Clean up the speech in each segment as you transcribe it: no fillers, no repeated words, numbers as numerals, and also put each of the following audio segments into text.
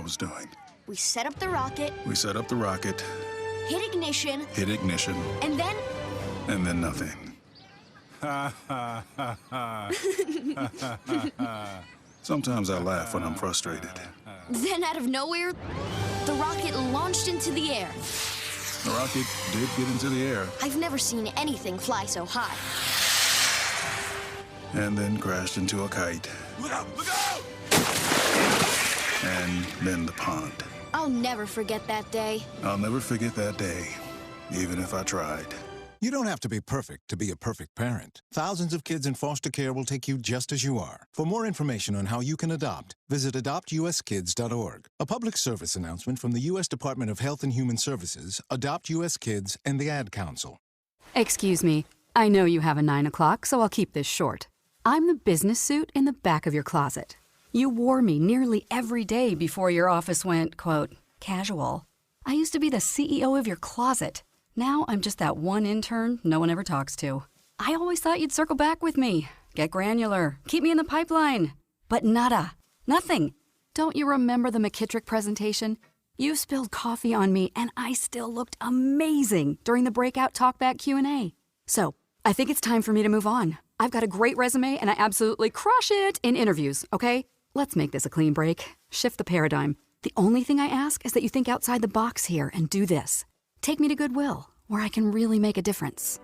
was doing. We set up the rocket. We set up the rocket. Hit ignition. Hit ignition. And then... And then nothing. Sometimes I laugh when I'm frustrated. Then out of nowhere, the rocket launched into the air. The rocket did get into the air. I've never seen anything fly so high. And then crashed into a kite. Look out! Look out! And then the pond. I'll never forget that day. I'll never forget that day, even if I tried. You don't have to be perfect to be a perfect parent. Thousands of kids in foster care will take you just as you are. For more information on how you can adopt, visit adoptuskids.org. A public service announcement from the U.S. Department of Health and Human Services, Adopt U.S. Kids, and the Ad Council. Excuse me. I know you have a 9 o'clock, so I'll keep this short. I'm the business suit in the back of your closet. You wore me nearly every day before your office went, quote, casual. I used to be the CEO of your closet. Now I'm just that one intern no one ever talks to. I always thought you'd circle back with me, get granular, keep me in the pipeline. But nada, nothing. Don't you remember the McKittrick presentation? You spilled coffee on me and I still looked amazing during the breakout talkback Q&A. So I think it's time for me to move on. I've got a great resume and I absolutely crush it in interviews, okay? Let's make this a clean break. Shift the paradigm. The only thing I ask is that you think outside the box here and do this. Take me to Goodwill, where I can really make a difference.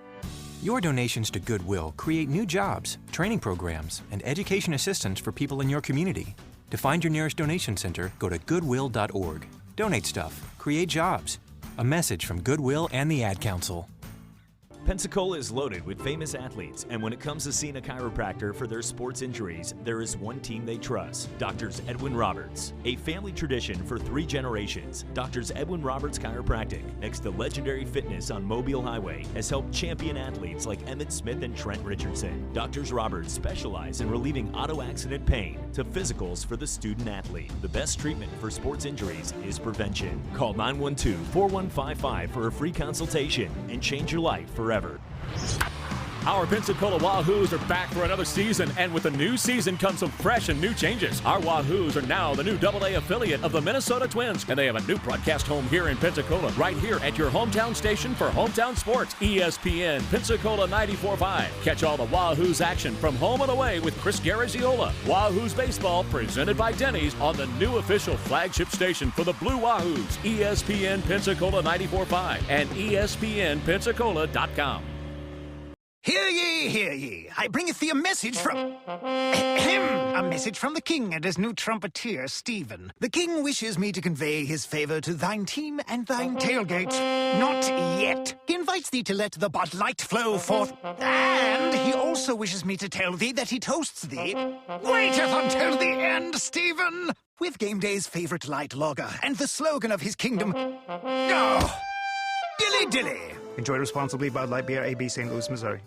Your donations to Goodwill create new jobs, training programs, and education assistance for people in your community. To find your nearest donation center, go to goodwill.org. Donate stuff, create jobs. A message from Goodwill and the Ad Council. Pensacola is loaded with famous athletes, and when it comes to seeing a chiropractor for their sports injuries, there is one team they trust, Doctors Edwin Roberts. A family tradition for 3 generations, Doctors Edwin Roberts Chiropractic, next to Legendary Fitness on Mobile Highway, has helped champion athletes like Emmett Smith and Trent Richardson. Doctors Roberts specialize in relieving auto accident pain to physicals for the student athlete. The best treatment for sports injuries is prevention. Call 912-4155 for a free consultation and change your life forever. Our Pensacola Wahoos are back for another season, and with the new season comes some fresh and new changes. Our Wahoos are now the new AA affiliate of the Minnesota Twins, and they have a new broadcast home here in Pensacola, right here at your hometown station for hometown sports, ESPN Pensacola 945. Catch all the Wahoos action from home and away with Chris Garagiola. Wahoos baseball presented by Denny's on the new official flagship station for the Blue Wahoos, ESPN Pensacola 945 and ESPNpensacola.com. Hear ye, hear ye. I bringeth thee a message from... a message from the king and his new trumpeter, Stephen. The king wishes me to convey his favor to thine team and thine tailgate. Not yet. He invites thee to let the Bud Light flow forth. And he also wishes me to tell thee that he toasts thee. Waiteth until the end, Stephen! With game day's favorite light lager and the slogan of his kingdom... Oh, dilly dilly. Enjoy responsibly. Bud Light Beer, AB, St. Louis, Missouri.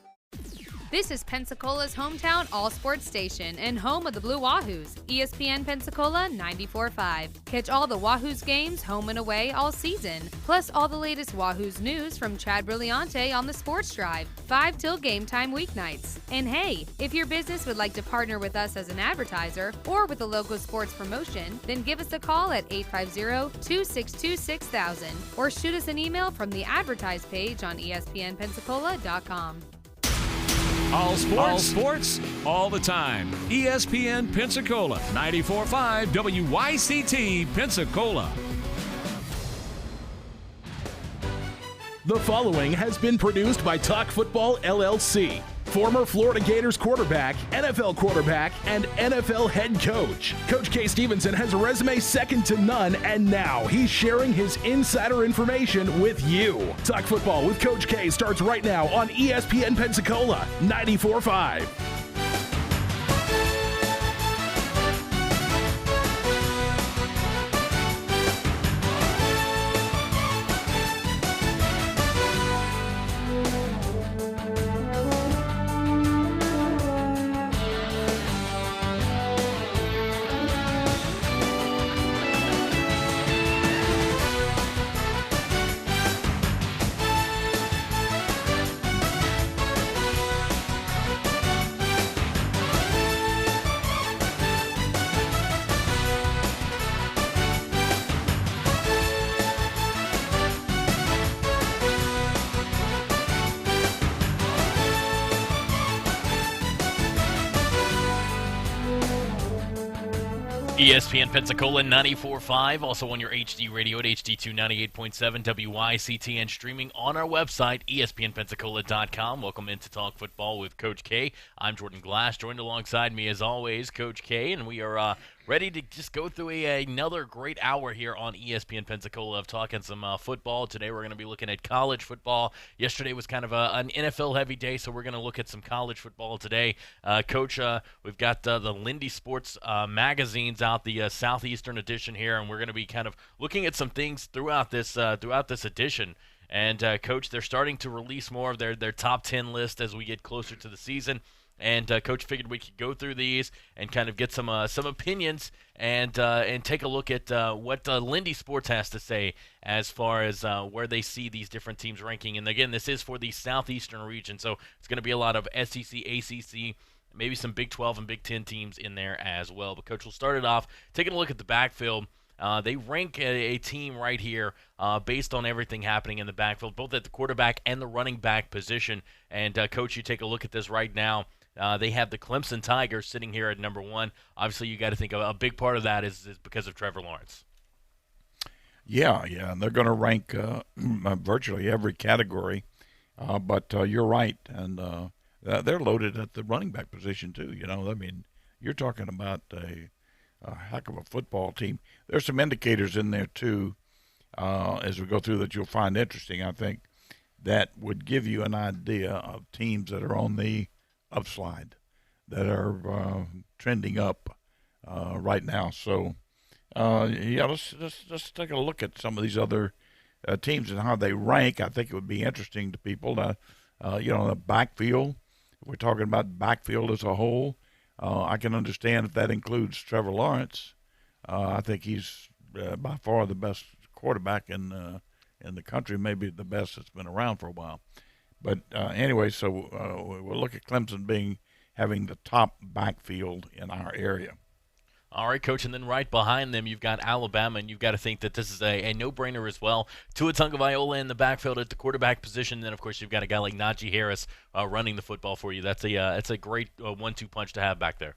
This is Pensacola's hometown all-sports station and home of the Blue Wahoos, ESPN Pensacola 945. Catch all the Wahoos games home and away all season, plus all the latest Wahoos news from Chad Brilliante on the Sports Drive, 5 till game time weeknights. And hey, if your business would like to partner with us as an advertiser or with a local sports promotion, then give us a call at 850-262-6000 or shoot us an email from the advertise page on ESPNpensacola.com. All sports, all the time. ESPN Pensacola, 94.5 WYCT Pensacola. The following has been produced by Talk Football LLC. Former Florida Gators quarterback, NFL quarterback, and NFL head coach. Coach K. Stevenson has a resume second to none, and now he's sharing his insider information with you. Talk Football with Coach K starts right now on ESPN Pensacola 94.5. ESPN Pensacola 94.5, also on your HD radio at HD2 98.7 WYCT, and streaming on our website, ESPNpensacola.com. Welcome into Talk Football with Coach K. I'm Jordan Glass, joined alongside me as always, Coach K, and we are ready to just go through another great hour here on ESPN Pensacola of talking some football. Today we're going to be looking at college football. Yesterday was kind of an NFL-heavy day, so we're going to look at some college football today. Coach, we've got the Lindy Sports magazines out, the Southeastern edition here, and we're going to be kind of looking at some things throughout this edition. And, Coach, they're starting to release more of their top 10 list as we get closer to the season. And Coach figured we could go through these and kind of get some opinions and take a look at what Lindy Sports has to say as far as where they see these different teams ranking. And again, this is for the Southeastern region, so it's going to be a lot of SEC, ACC, maybe some Big 12 and Big 10 teams in there as well. But Coach, we'll start it off taking a look at the backfield. They rank a team right here based on everything happening in the backfield, both at the quarterback and the running back position. And Coach, you take a look at this right now. They have the Clemson Tigers sitting here at number 1. Obviously, you got to think a big part of that is because of Trevor Lawrence. Yeah, and they're going to rank virtually every category. But you're right, and they're loaded at the running back position too. You know, I mean, you're talking about a heck of a football team. There's some indicators in there too, as we go through that you'll find interesting. I think that would give you an idea of teams that are on the upslide, that are trending up right now. So, let's take a look at some of these other teams and how they rank. I think it would be interesting to people. The backfield. We're talking about backfield as a whole. I can understand if that includes Trevor Lawrence. I think he's by far the best quarterback in the country, maybe the best that's been around for a while. But anyway, so we'll look at Clemson having the top backfield in our area. All right, Coach, and then right behind them, you've got Alabama, and you've got to think that this is a no-brainer as well. Tua Tagovailoa in the backfield at the quarterback position, and then, of course, you've got a guy like Najee Harris running the football for you. That's a great 1-2 punch to have back there.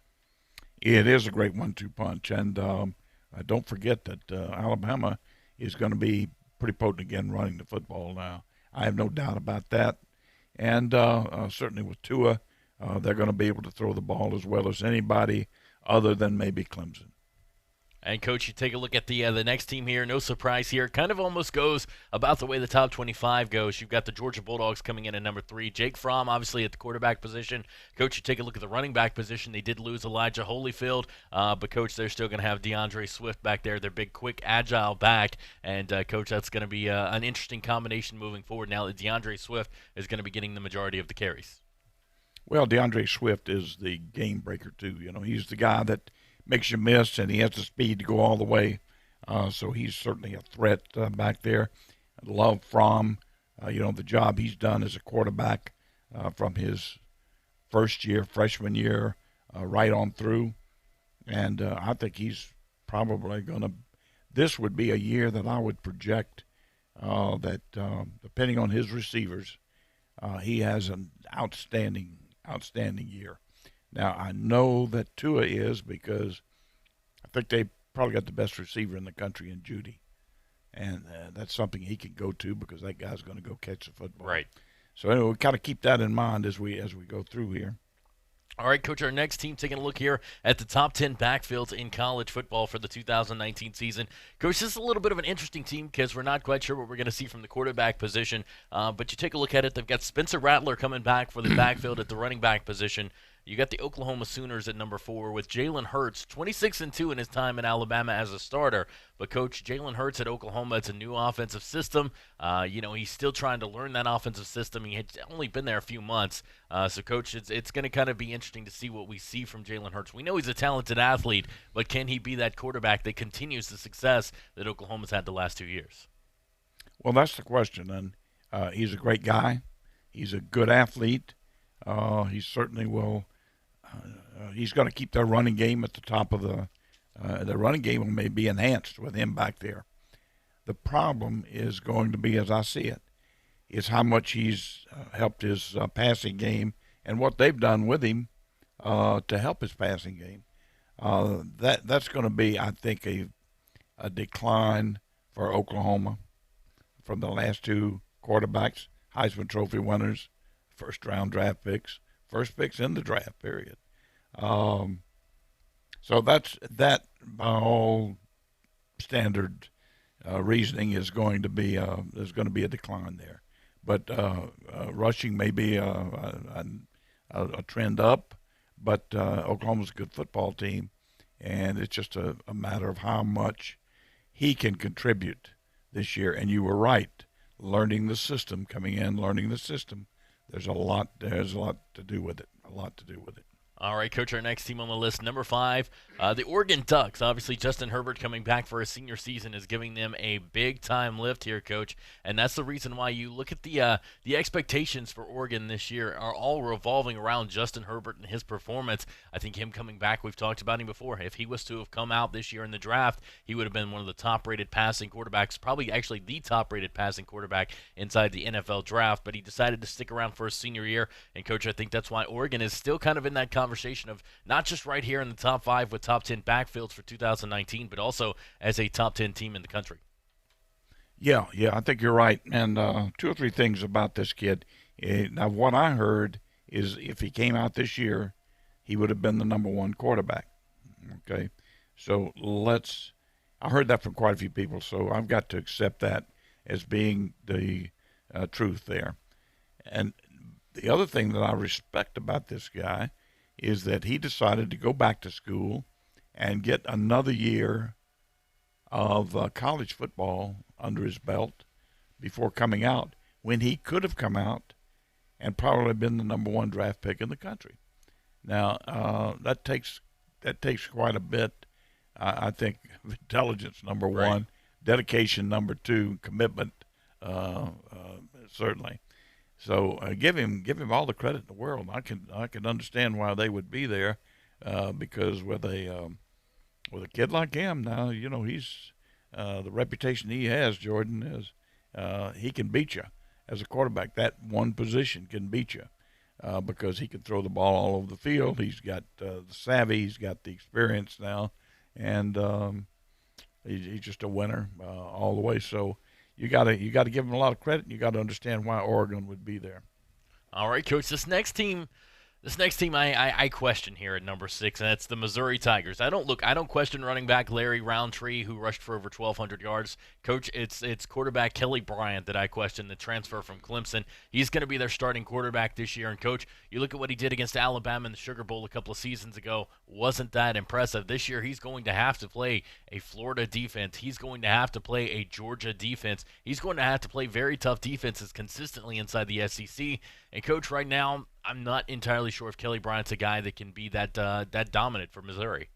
It is a great 1-2 punch, and don't forget that Alabama is going to be pretty potent again running the football now. I have no doubt about that. And certainly with Tua, they're going to be able to throw the ball as well as anybody other than maybe Clemson. And, Coach, you take a look at the next team here. No surprise here. Kind of almost goes about the way the top 25 goes. You've got the Georgia Bulldogs coming in at number 3. Jake Fromm, obviously, at the quarterback position. Coach, you take a look at the running back position. They did lose Elijah Holyfield. But, Coach, they're still going to have DeAndre Swift back there. Their big, quick, agile back. And, Coach, that's going to be an interesting combination moving forward now that DeAndre Swift is going to be getting the majority of the carries. Well, DeAndre Swift is the game breaker, too. You know, he's the guy that makes you miss, and he has the speed to go all the way. So he's certainly a threat back there. I love Fromm, the job he's done as a quarterback from his freshman year, right on through. And I think he's probably going to – this would be a year that I would project that depending on his receivers, he has an outstanding year. Now, I know that Tua is because I think they probably got the best receiver in the country in Judy. And that's something he can go to because that guy's going to go catch the football. Right. So anyway, we kind of keep that in mind as we go through here. All right, Coach, our next team taking a look here at the top 10 backfields in college football for the 2019 season. Coach, this is a little bit of an interesting team because we're not quite sure what we're going to see from the quarterback position. But you take a look at it, they've got Spencer Rattler coming back for the backfield at the running back position. You got the Oklahoma Sooners at number 4 with Jalen Hurts, 26-2 in his time in Alabama as a starter. But, Coach, Jalen Hurts at Oklahoma, it's a new offensive system. He's still trying to learn that offensive system. He had only been there a few months. So, Coach, it's going to kind of be interesting to see what we see from Jalen Hurts. We know he's a talented athlete, but can he be that quarterback that continues the success that Oklahoma's had the last 2 years? Well, that's the question. And he's a great guy. He's a good athlete. He certainly will. He's going to keep their running game at the top of the running game may be enhanced with him back there. The problem is going to be, as I see it, is how much he's helped his passing game and what they've done with him to help his passing game. That's going to be, I think, a decline for Oklahoma from the last two quarterbacks, Heisman Trophy winners, first-round draft picks, first picks in the draft, period. So that by all standard reasoning is going to be there's going to be a decline there. But rushing may be a trend up, but Oklahoma's a good football team, and it's just a matter of how much he can contribute this year. And you were right, learning the system, coming in, learning the system. There's a lot to do with it. A lot to do with it. All right, Coach, our next team on the list, number 5, the Oregon Ducks. Obviously, Justin Herbert coming back for his senior season is giving them a big-time lift here, Coach, and that's the reason why you look at the expectations for Oregon this year are all revolving around Justin Herbert and his performance. I think him coming back, we've talked about him before. If he was to have come out this year in the draft, he would have been one of the top-rated passing quarterbacks, probably actually the top-rated passing quarterback inside the NFL draft, but he decided to stick around for his senior year, and, Coach, I think that's why Oregon is still kind of in that conversation of not just right here in the top 5 with top 10 backfields for 2019, but also as a top 10 team in the country. Yeah, I think you're right. And 2 or 3 things about this kid. Now, what I heard is if he came out this year, he would have been the number 1 quarterback. Okay, so I heard that from quite a few people, so I've got to accept that as being the truth there. And the other thing that I respect about this guy is that he decided to go back to school and get another year of college football under his belt before coming out, when he could have come out and probably been the number 1 draft pick in the country. Now, that takes quite a bit. I think intelligence, number 1, right. Dedication, number 2, commitment, certainly. So give him all the credit in the world. I can understand why they would be there, because with a kid like him now, he's the reputation he has. Jordan is he can beat you as a quarterback. That one position can beat you because he can throw the ball all over the field. He's got the savvy. He's got the experience now, and he's just a winner all the way. So. You got to give them a lot of credit, and you got to understand why Oregon would be there. All right, Coach. This next team I question here at number 6, and that's the Missouri Tigers. I don't question running back Larry Roundtree, who rushed for over 1,200 yards. Coach, it's quarterback Kelly Bryant that I question, the transfer from Clemson. He's going to be their starting quarterback this year. And, Coach, you look at what he did against Alabama in the Sugar Bowl a couple of seasons ago. Wasn't that impressive? This year he's going to have to play a Florida defense. He's going to have to play a Georgia defense. He's going to have to play very tough defenses consistently inside the SEC. And, Coach, right now, I'm not entirely sure if Kelly Bryant's a guy that can be that dominant for Missouri.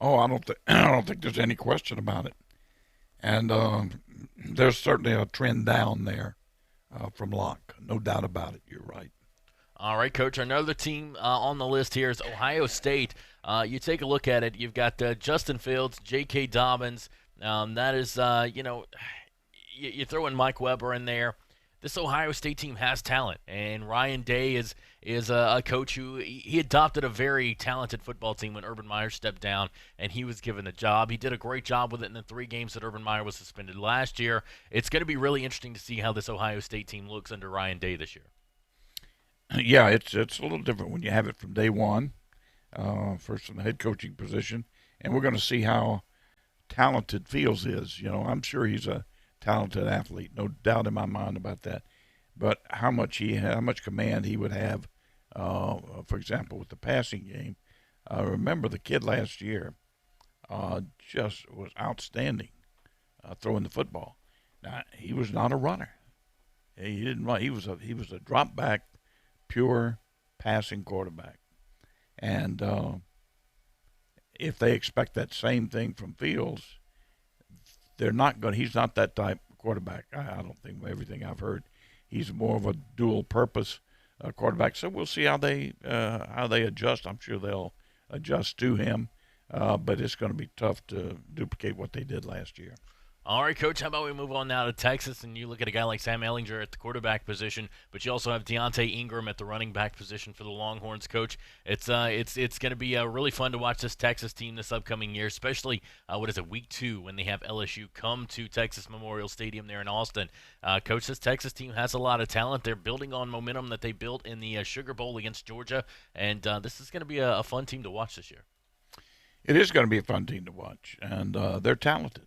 Oh, I don't think there's any question about it. And there's certainly a trend down there from Locke. No doubt about it. You're right. All right, Coach. Another team on the list here is Ohio State. You take a look at it. You've got Justin Fields, J.K. Dobbins. That is, you throw in Mike Weber in there. This Ohio State team has talent, and Ryan Day is a coach who he adopted a very talented football team when Urban Meyer stepped down, and he was given the job. He did a great job with it in the 3 games that Urban Meyer was suspended last year. It's going to be really interesting to see how this Ohio State team looks under Ryan Day this year. Yeah, it's a little different when you have it from day one, first in the head coaching position, and we're going to see how talented Fields is. I'm sure he's a talented athlete, no doubt in my mind about that. But how much command he would have, for example, with the passing game. Remember the kid last year just was outstanding throwing the football. Now, he was not a runner. He didn't run. He was a drop back, pure passing quarterback. And if they expect that same thing from Fields, they're not going. He's not that type of quarterback. I don't think, everything I've heard. He's more of a dual-purpose quarterback. So we'll see how they adjust. I'm sure they'll adjust to him, but it's going to be tough to duplicate what they did last year. All right, Coach, how about we move on now to Texas, and you look at a guy like Sam Ehlinger at the quarterback position, but you also have Deontay Ingram at the running back position for the Longhorns, Coach. It's going to be really fun to watch this Texas team this upcoming year, especially, week 2 when they have LSU come to Texas Memorial Stadium there in Austin. Coach, this Texas team has a lot of talent. They're building on momentum that they built in the Sugar Bowl against Georgia, and this is going to be a fun team to watch this year. It is going to be a fun team to watch, and they're talented.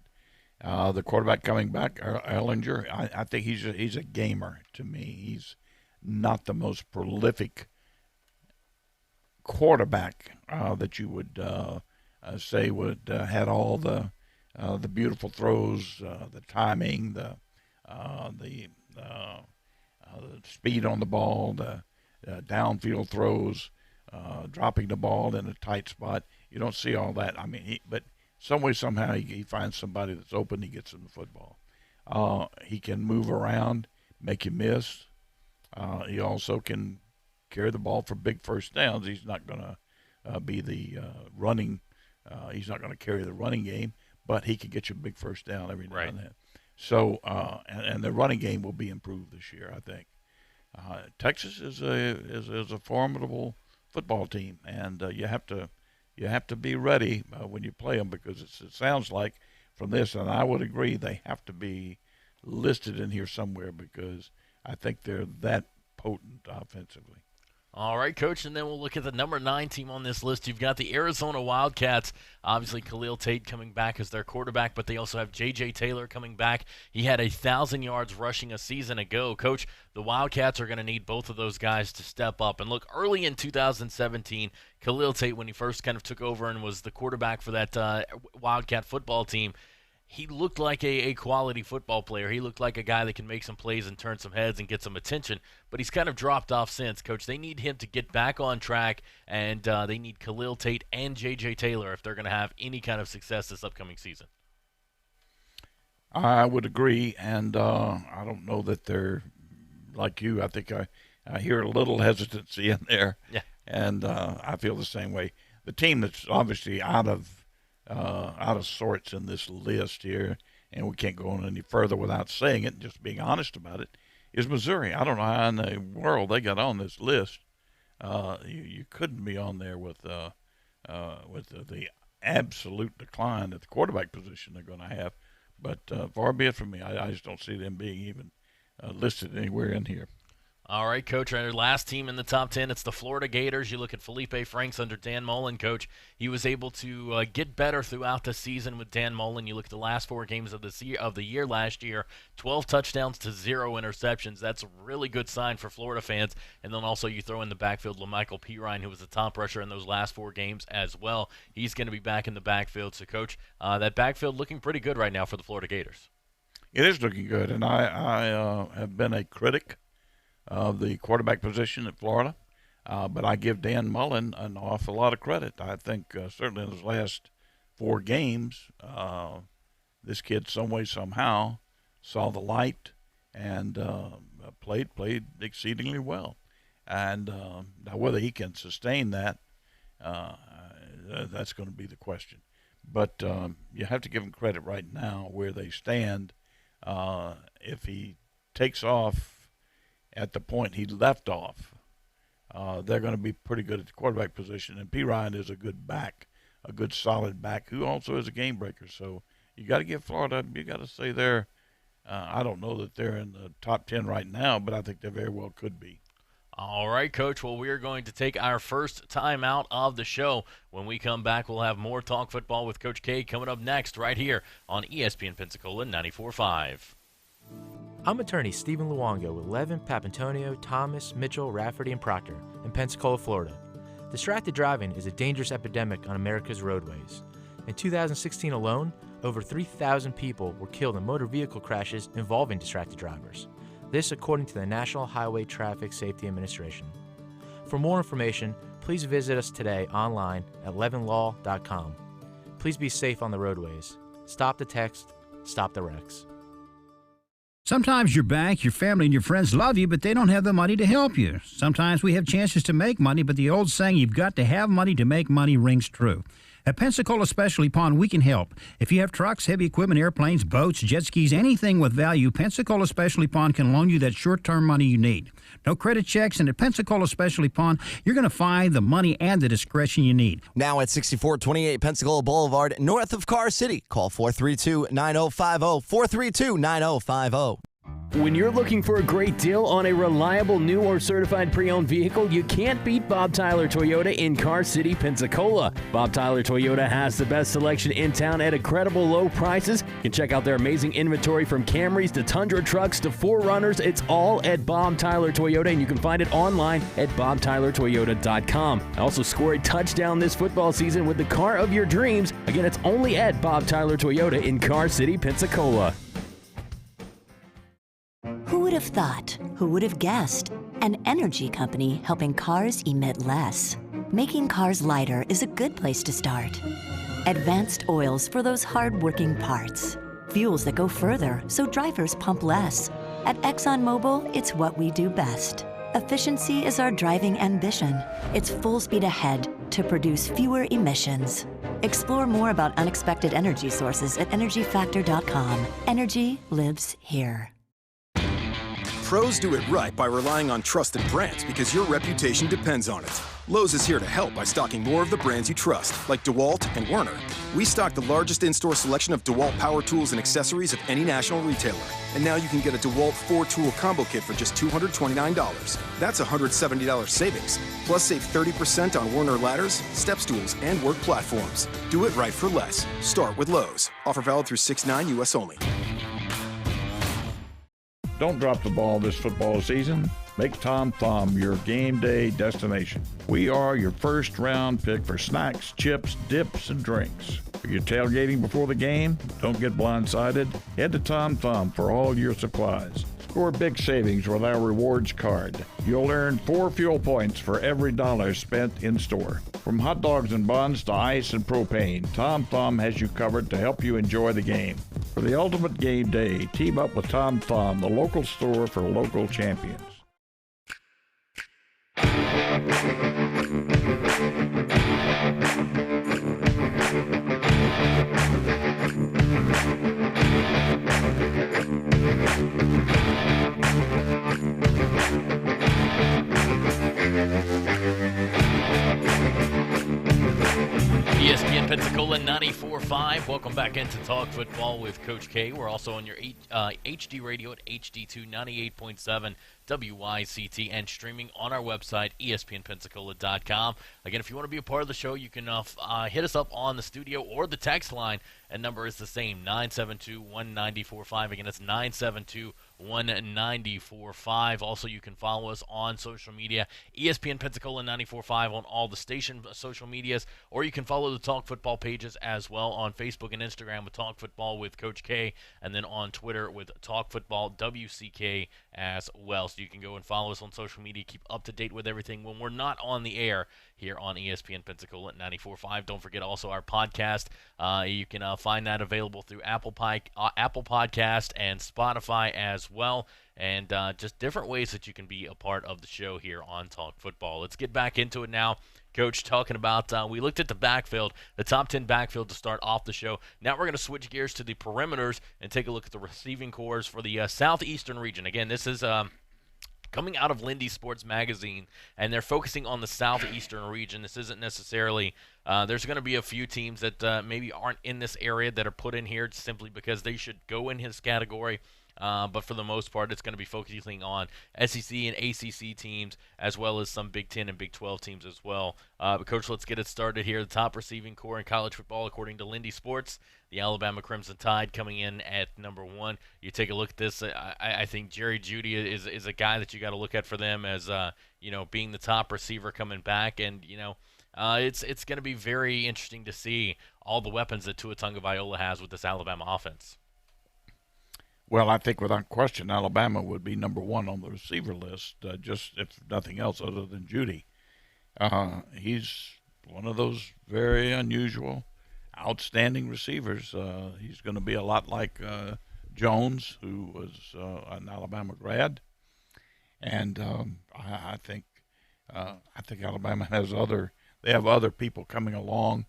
The quarterback coming back, Ehlinger, I think he's a gamer to me. He's not the most prolific quarterback that you would say would had all the beautiful throws, the timing, the speed on the ball, the downfield throws, dropping the ball in a tight spot. You don't see all that. I mean, but some way, somehow, he finds somebody that's open, he gets him the football. He can move around, make you miss. He also can carry the ball for big first downs. He's not going to be the running. He's not going to carry the running game, but he can get you a big first down every now and then. So, and the running game will be improved this year, I think. Texas is a formidable football team, and you have to be ready when you play them, because it sounds like from this, and I would agree, they have to be listed in here somewhere, because I think they're that potent offensively. All right, Coach, and then we'll look at the number 9 team on this list. You've got the Arizona Wildcats. Obviously, Khalil Tate coming back as their quarterback, but they also have J.J. Taylor coming back. He had 1,000 yards rushing a season ago. Coach, the Wildcats are going to need both of those guys to step up. And look, early in 2017, Khalil Tate, when he first kind of took over and was the quarterback for that Wildcat football team, he looked like a quality football player. He looked like a guy that can make some plays and turn some heads and get some attention, but he's kind of dropped off since. Coach, they need him to get back on track, and they need Khalil Tate and J.J. Taylor if they're going to have any kind of success this upcoming season. I would agree, and I don't know that they're like you. I think I hear a little hesitancy in there, and I feel the same way. The team that's obviously out of sorts in this list here, and we can't go on any further without saying it, just being honest about it, is Missouri. I don't know how in the world they got on this list. You couldn't be on there with the absolute decline at the quarterback position they're going to have. But far be it from me. I just don't see them being even listed anywhere in here. All right, Coach, our last team in the top 10, it's the Florida Gators. You look at Felipe Franks under Dan Mullen, Coach. He was able to get better throughout the season with Dan Mullen. You look at the last 4 games of the year last year, 12 touchdowns to 0 interceptions. That's a really good sign for Florida fans. And then also you throw in the backfield LaMichael Pirine, who was the top rusher in those last 4 games as well. He's going to be back in the backfield. So, Coach, that backfield looking pretty good right now for the Florida Gators. It is looking good, and I have been a critic of the quarterback position at Florida, but I give Dan Mullen an awful lot of credit. I think certainly in his last 4 games, this kid some way, somehow saw the light and played exceedingly well. And now whether he can sustain that, that's going to be the question. But you have to give him credit right now where they stand. If he takes off at the point he left off, they're going to be pretty good at the quarterback position. And Pirine is a good back, a good solid back, who also is a game breaker. So you got to give Florida, you got to say they're, I don't know that they're in the top 10 right now, but I think they very well could be. All right, Coach. Well, we are going to take our first time out of the show. When we come back, we'll have more Talk Football with Coach K coming up next right here on ESPN Pensacola 94.5. I'm attorney Stephen Luongo with Levin, Papantonio, Thomas, Mitchell, Rafferty, and Proctor in Pensacola, Florida. Distracted driving is a dangerous epidemic on America's roadways. In 2016 alone, over 3,000 people were killed in motor vehicle crashes involving distracted drivers. This according to the National Highway Traffic Safety Administration. For more information, please visit us today online at levinlaw.com. Please be safe on the roadways. Stop the text, stop the wrecks. Sometimes your bank, your family, and your friends love you, but they don't have the money to help you. Sometimes we have chances to make money, but the old saying, you've got to have money to make money, rings true. At Pensacola Specialty Pond, we can help. If you have trucks, heavy equipment, airplanes, boats, jet skis, anything with value, Pensacola Specialty Pond can loan you that short-term money you need. No credit checks, and at Pensacola Specialty Pond, you're going to find the money and the discretion you need. Now at 6428 Pensacola Boulevard, north of Car City. Call 432-9050, 432-9050. When you're looking for a great deal on a reliable new or certified pre-owned vehicle, you can't beat Bob Tyler Toyota in Car City, Pensacola. Bob Tyler Toyota has the best selection in town at incredible low prices. You can check out their amazing inventory from Camrys to Tundra trucks to 4Runners. It's all at Bob Tyler Toyota, and you can find it online at bobtylertoyota.com. Also score a touchdown this football season with the car of your dreams. Again, it's only at Bob Tyler Toyota in Car City, Pensacola. Who would have thought? Who would have guessed? An energy company helping cars emit less. Making cars lighter is a good place to start. Advanced oils for those hard-working parts. Fuels that go further so drivers pump less. At ExxonMobil, it's what we do best. Efficiency is our driving ambition. It's full speed ahead to produce fewer emissions. Explore more about unexpected energy sources at energyfactor.com. Energy lives here. Pros do it right by relying on trusted brands because your reputation depends on it. Lowe's is here to help by stocking more of the brands you trust, like DeWalt and Werner. We stock the largest in-store selection of DeWalt power tools and accessories of any national retailer. And now you can get a DeWalt 4-tool combo kit for just $229. That's $170 savings. Plus save 30% on Werner ladders, step stools, and work platforms. Do it right for less. Start with Lowe's. Offer valid through 6/9 U.S. only. Don't drop the ball this football season. Make Tom Thumb your game day destination. We are your first round pick for snacks, chips, dips, and drinks. If you're tailgating before the game, don't get blindsided. Head to Tom Thumb for all your supplies. Score big savings with our rewards card. You'll earn 4 fuel points for every dollar spent in store. From hot dogs and buns to ice and propane, Tom Thumb has you covered to help you enjoy the game. For the ultimate game day, team up with Tom Thumb, the local store for local champions. ESPN Pensacola 94.5. Welcome back into Talk Football with Coach K. We're also on your HD radio at HD2 98.7 WYCT and streaming on our website, ESPNpensacola.com. Again, if you want to be a part of the show, you can hit us up on the studio or the text line, and number is the same, 972-1945. Again, it's 972-1945. Also, you can follow us on social media, ESPN Pensacola 94.5 on all the station social medias, or you can follow the Talk Football pages as well on Facebook and Instagram with Talk Football with Coach K, and then on Twitter with Talk Football WCK as well. So you can go and follow us on social media, keep up to date with everything when we're not on the air here on ESPN Pensacola 94.5. Don't forget also our podcast. You can find that available through Apple Podcast and Spotify as well, and just different ways that you can be a part of the show here on Talk Football. Let's get back into it now. Coach, talking about, we looked at the backfield, the top 10 backfield to start off the show. Now we're going to switch gears to the perimeters and take a look at the receiving corps for the southeastern region. Again, this is coming out of Lindy Sports Magazine, and they're focusing on the southeastern region. This isn't necessarily there's going to be a few teams that maybe aren't in this area that are put in here simply because they should go in his category. But for the most part, it's going to be focusing on SEC and ACC teams, as well as some Big Ten and Big 12 teams as well. But Coach, let's get it started here. The top receiving corps in college football, according to Lindy Sports, the Alabama Crimson Tide coming in at number 1. You take a look at this. I think Jerry Jeudy is a guy that you got to look at for them as being the top receiver coming back, and it's going to be very interesting to see all the weapons that Tua Tagovailoa has with this Alabama offense. Well, I think without question, Alabama would be number 1 on the receiver list, just if nothing else other than Jeudy. He's one of those very unusual, outstanding receivers. He's going to be a lot like Jones, who was an Alabama grad, and I think Alabama has other people coming along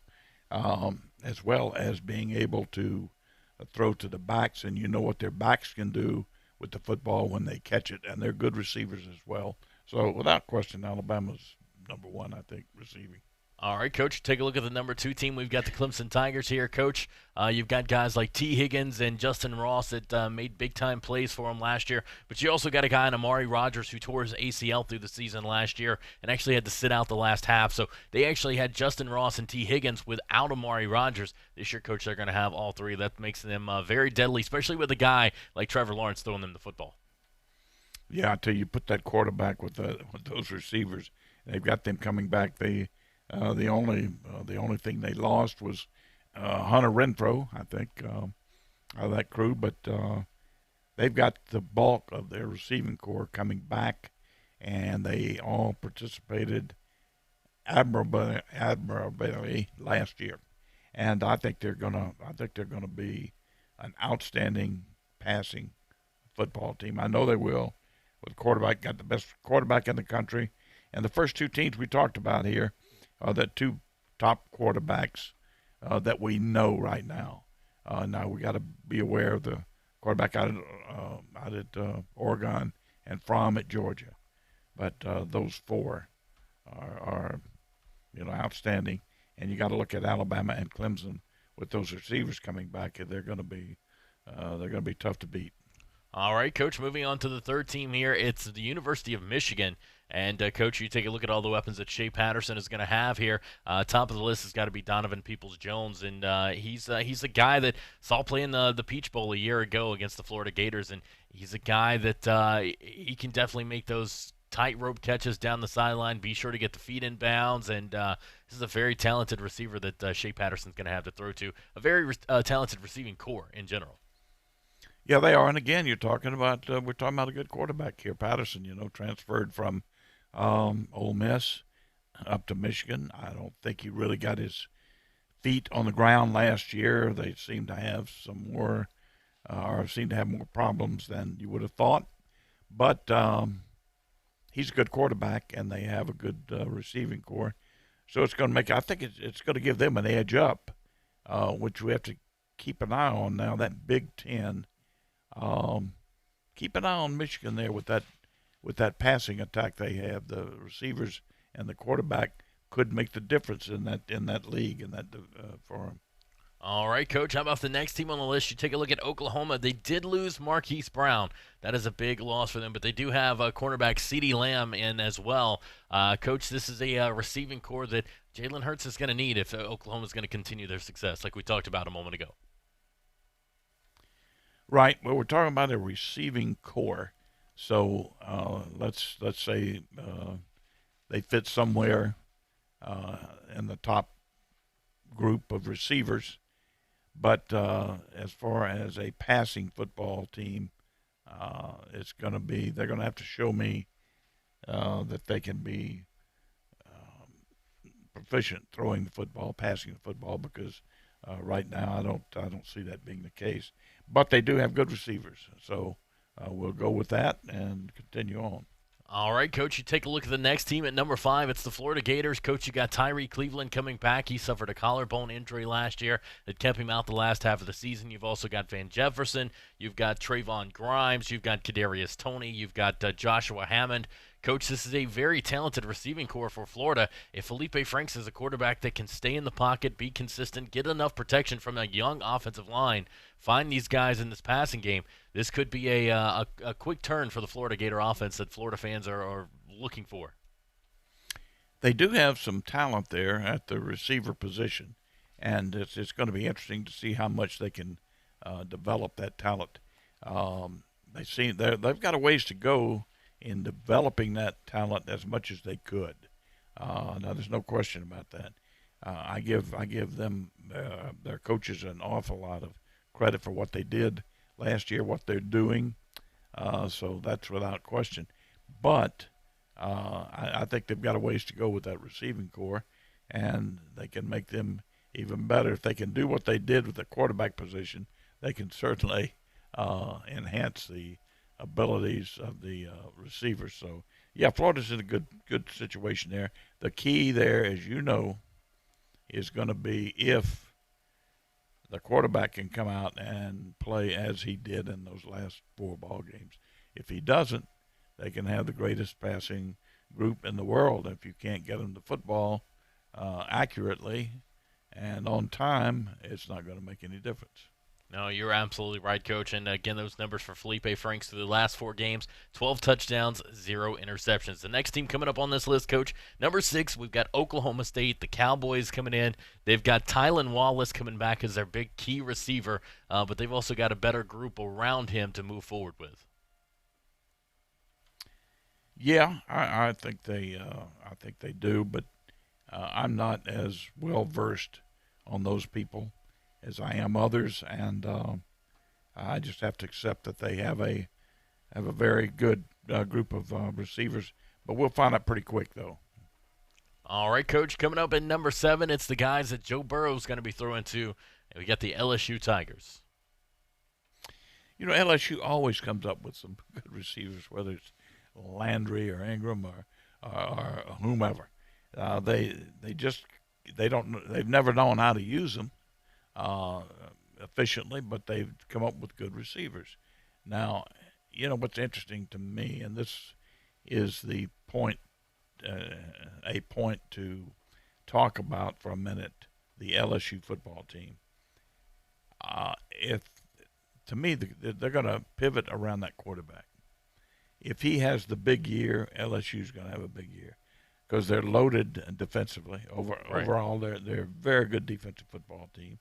as well as being able to throw to the backs, and you know what their backs can do with the football when they catch it, and they're good receivers as well. So without question, Alabama's number one, I think, receiving. All right, Coach, take a look at the number 2 team. We've got the Clemson Tigers here, Coach. You've got guys like T. Higgins and Justin Ross that made big-time plays for him last year, but you also got a guy in Amari Rogers who tore his ACL through the season last year and actually had to sit out the last half. So they actually had Justin Ross and T. Higgins without Amari Rogers. This year, Coach, they're going to have all three. That makes them very deadly, especially with a guy like Trevor Lawrence throwing them the football. Yeah, until you put that quarterback with those receivers, they've got them coming back. The only thing they lost was Hunter Renfro, I think, out of that crew. But they've got the bulk of their receiving corps coming back, and they all participated admirably last year. And I think they're gonna be an outstanding passing football team. I know they will. With quarterback, got the best quarterback in the country, and the first 2 teams we talked about here are the 2 top quarterbacks that we know right now. Now we got to be aware of the quarterback out at Oregon and Fromm at Georgia, but those 4 are outstanding. And you got to look at Alabama and Clemson with those receivers coming back. They're going to be tough to beat. All right, Coach, moving on to the 3rd team here. It's the University of Michigan. And, Coach, you take a look at all the weapons that Shea Patterson is going to have here. Top of the list has got to be Donovan Peoples-Jones. And he's a guy that saw play in the Peach Bowl a year ago against the Florida Gators. And he's a guy that he can definitely make those tightrope catches down the sideline, be sure to get the feet in bounds. And this is a very talented receiver that Shea Patterson's going to have to throw to. A very talented receiving core in general. Yeah, they are. And again, we're talking about a good quarterback here. Patterson, transferred from Ole Miss up to Michigan. I don't think he really got his feet on the ground last year. They seem to have more problems than you would have thought. But he's a good quarterback, and they have a good receiving core. So it's going to I think it's going to give them an edge up, which we have to keep an eye on now. That Big Ten. Keep an eye on Michigan there with that passing attack they have. The receivers and the quarterback could make the difference in that league for them. All right, Coach, how about the next team on the list? You take a look at Oklahoma. They did lose Marquise Brown. That is a big loss for them, but they do have cornerback CeeDee Lamb in as well. Coach, this is a receiving core that Jalen Hurts is going to need if Oklahoma is going to continue their success, like we talked about a moment ago. Right. Well, we're talking about a receiving core. So let's say they fit somewhere in the top group of receivers. But as far as a passing football team, they're going to have to show me that they can be proficient throwing the football, passing the football, because right now I don't see that being the case. But they do have good receivers, so we'll go with that and continue on. All right, Coach, you take a look at the next team at number 5. It's the Florida Gators. Coach, you got Tyree Cleveland coming back. He suffered a collarbone injury last year that kept him out the last half of the season. You've also got Van Jefferson. You've got Trayvon Grimes. You've got Kadarius Toney. You've got Joshua Hammond. Coach, this is a very talented receiving core for Florida. If Felipe Franks is a quarterback that can stay in the pocket, be consistent, get enough protection from a young offensive line, find these guys in this passing game, this could be a quick turn for the Florida Gator offense that Florida fans are looking for. They do have some talent there at the receiver position, and it's going to be interesting to see how much they can develop that talent. They've got a ways to go in developing that talent as much as they could. Now, there's no question about that. I give them their coaches an awful lot of credit for what they did last year, what they're doing. So that's without question. But I think they've got a ways to go with that receiving core, and they can make them even better. If they can do what they did with the quarterback position, they can certainly enhance the abilities of the receivers. So, yeah, Florida's in a good situation there. The key there, as you know, is going to be if the quarterback can come out and play as he did in those last 4 ball games. If he doesn't, they can have the greatest passing group in the world. If you can't get them the football accurately and on time, it's not going to make any difference. No, you're absolutely right, Coach. And again, those numbers for Felipe Franks through the last 4 games, 12 touchdowns, 0 interceptions. The next team coming up on this list, Coach, number 6, we've got Oklahoma State, the Cowboys coming in. They've got Tylan Wallace coming back as their big key receiver, but they've also got a better group around him to move forward with. Yeah, I think they do, but I'm not as well versed on those people as I am others, and I just have to accept that they have a very good group of receivers. But we'll find out pretty quick, though. All right, Coach. Coming up at number 7, it's the guys that Joe Burrow's going to be throwing to. We got the LSU Tigers. You know, LSU always comes up with some good receivers, whether it's Landry or Ingram or whomever. They've never known how to use them efficiently, but they've come up with good receivers. Now, you know what's interesting to me, and this is the point, a point to talk about for a minute, the LSU football team. To me, they're going to pivot around that quarterback. If he has the big year, LSU's going to have a big year because they're loaded defensively. Overall, they're a very good defensive football team.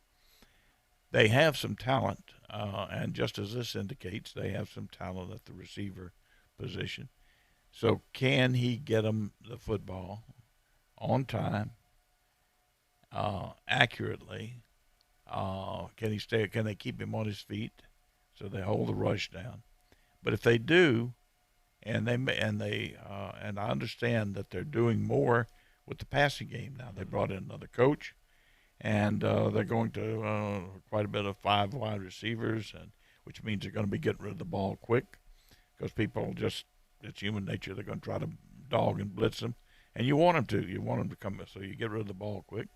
They have some talent, and just as this indicates, they have some talent at the receiver position. So can he get them the football on time, accurately? Can they keep him on his feet so they hold the rush down? But if they do, and I understand that they're doing more with the passing game now. They brought in another coach, and they're going to quite a bit of 5 wide receivers, which means they're going to be getting rid of the ball quick because people it's human nature. They're going to try to dog and blitz them, and you want them to. You want them to come, so you get rid of the ball quick.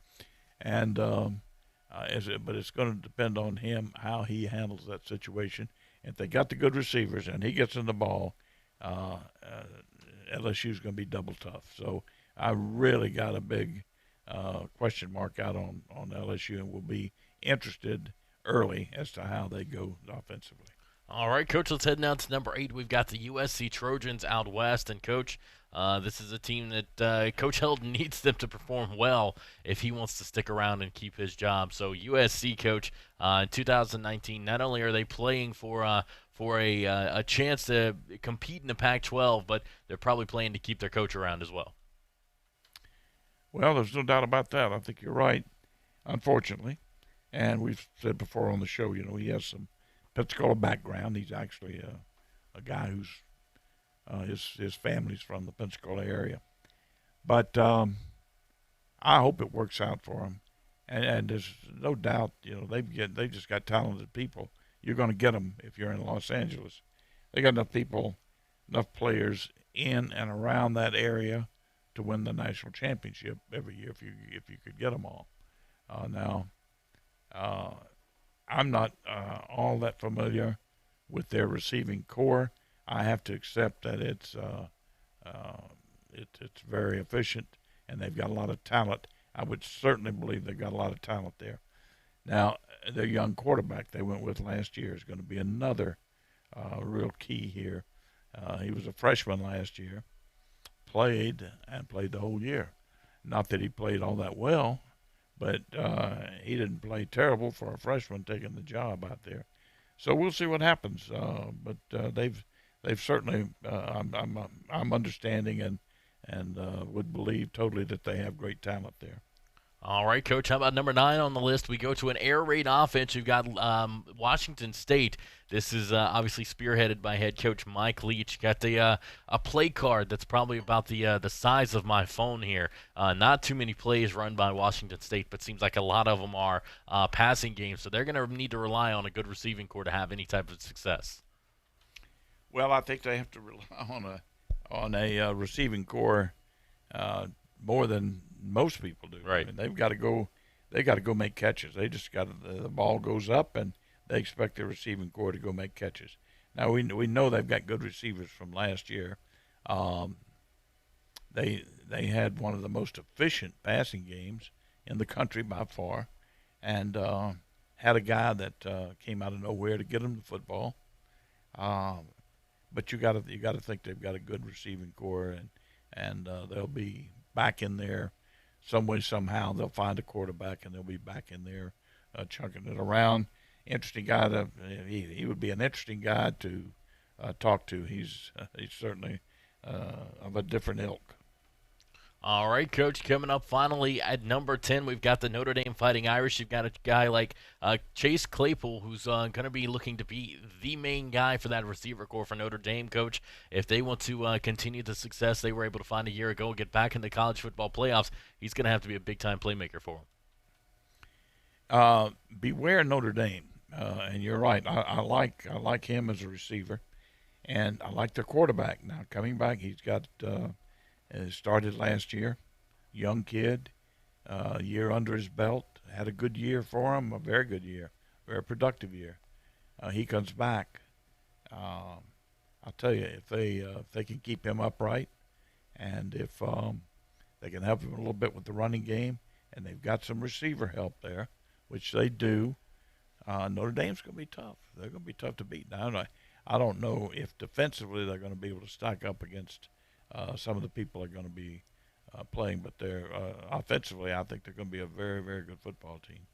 And but it's going to depend on him, how he handles that situation. If they got the good receivers and he gets in the ball, LSU's going to be double tough. So I really got a big question mark out on LSU, and will be interested early as to how they go offensively. All right, Coach, let's head now to number 8. We've got the USC Trojans out west. And, Coach, this is a team that Coach Heldon needs them to perform well if he wants to stick around and keep his job. So USC, Coach, in 2019, not only are they playing for a chance to compete in the Pac-12, but they're probably playing to keep their coach around as well. Well, there's no doubt about that. I think you're right, unfortunately. And we've said before on the show, you know, he has some Pensacola background. He's actually a guy who's his family's from the Pensacola area. But I hope it works out for him. And there's no doubt, you know, they just got talented people. You're going to get them if you're in Los Angeles. They got enough people, enough players in and around that area to win the national championship every year if you could get them all. Now, I'm not all that familiar with their receiving core. I have to accept that it's very efficient, and they've got a lot of talent. I would certainly believe they've got a lot of talent there. Now, their young quarterback they went with last year is going to be another real key here. He was a freshman last year, played the whole year. Not that he played all that well, but he didn't play terrible for a freshman taking the job out there. So we'll see what happens. But they've certainly I'm understanding and would believe totally that they have great talent there. All right, Coach, how about number 9 on the list? We go to an air raid offense. You've got Washington State. This is obviously spearheaded by head coach Mike Leach. Got a play card that's probably about the size of my phone here. Not too many plays run by Washington State, but seems like a lot of them are passing games. So they're going to need to rely on a good receiving core to have any type of success. Well, I think they have to rely on a receiving core more than most people do. Right. I mean, they've got to go they got to go make catches. They just got the ball goes up, and they expect the receiving core to go make catches. Now we know they've got good receivers from last year. They had one of the most efficient passing games in the country by far, and had a guy that came out of nowhere to get them the football. But you got to think they've got a good receiving core, and they'll be back in there some way somehow. They'll find a quarterback, and they'll be back in there chunking it around. Interesting guy he would be an interesting guy to talk to. He's certainly of a different ilk. All right, Coach, coming up finally at number 10, we've got the Notre Dame Fighting Irish. You've got a guy like Chase Claypool, who's going to be looking to be the main guy for that receiver core for Notre Dame, Coach. If they want to continue the success they were able to find a year ago and get back in the college football playoffs, he's going to have to be a big-time playmaker for them. Beware Notre Dame, and you're right. I like him as a receiver, and I like their quarterback. Now, coming back, he's got started last year, young kid, a year under his belt, had a good year for him, a very good year, very productive year. He comes back. I'll tell you, if they can keep him upright, and if they can help him a little bit with the running game, and they've got some receiver help there, which they do, Notre Dame's going to be tough. They're going to be tough to beat. Now, I don't know if defensively they're going to be able to stack up against some of the people are going to be playing, but they're offensively, I think they're going to be a very, very good football team.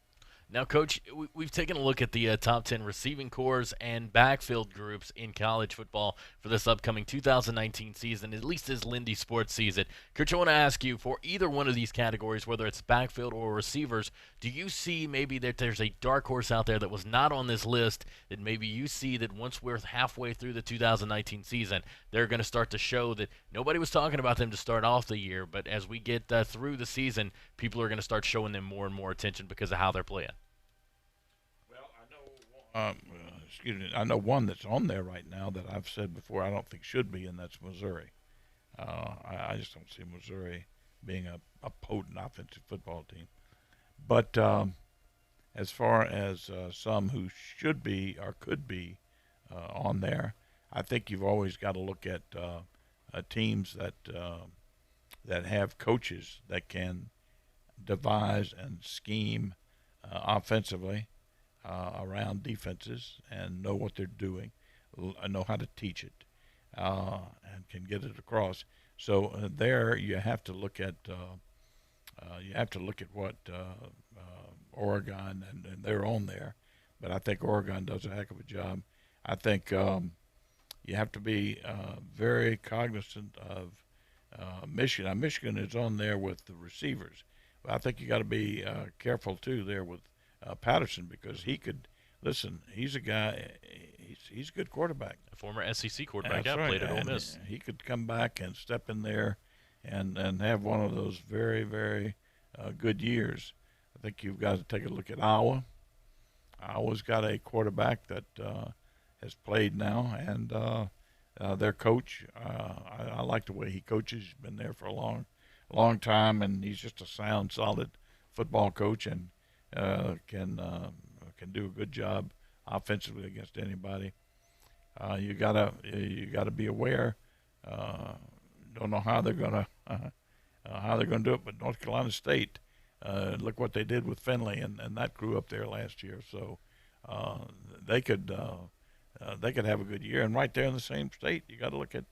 Now, Coach, we've taken a look at the top 10 receiving cores and backfield groups in college football for this upcoming 2019 season, at least as Lindy Sports sees it. Coach, I want to ask you, for either one of these categories, whether it's backfield or receivers, do you see maybe that there's a dark horse out there that was not on this list that maybe you see that once we're halfway through the 2019 season, they're going to start to show that nobody was talking about them to start off the year, but as we get through the season, people are going to start showing them more and more attention because of how they're playing? I know one that's on there right now that I've said before I don't think should be, and that's Missouri. I just don't see Missouri being a potent offensive football team. But as far as some who should be or could be on there, I think you've always got to look at teams that have coaches that can devise and scheme offensively around defenses and know what they're doing, know how to teach it, and can get it across. So there you have to look at what Oregon and they're on there, but I think Oregon does a heck of a job. I think you have to be very cognizant of Michigan. Now, Michigan is on there with the receivers, but I think you got to be careful too there with Patterson, because he could listen. He's a guy. He's a good quarterback. A former SEC quarterback. That's right. Played at Ole Miss. He could come back and step in there, and have one of those very, very good years. I think you've got to take a look at Iowa. Iowa's got a quarterback that has played now, and their coach. I like the way he coaches. He's been there for a long time, and he's just a sound, solid football coach, and can do a good job offensively against anybody. You gotta be aware. Don't know how they're gonna do it, but North Carolina State, look what they did with Finley, and that grew up there last year. So they could have a good year, and right there in the same state, you got to look at.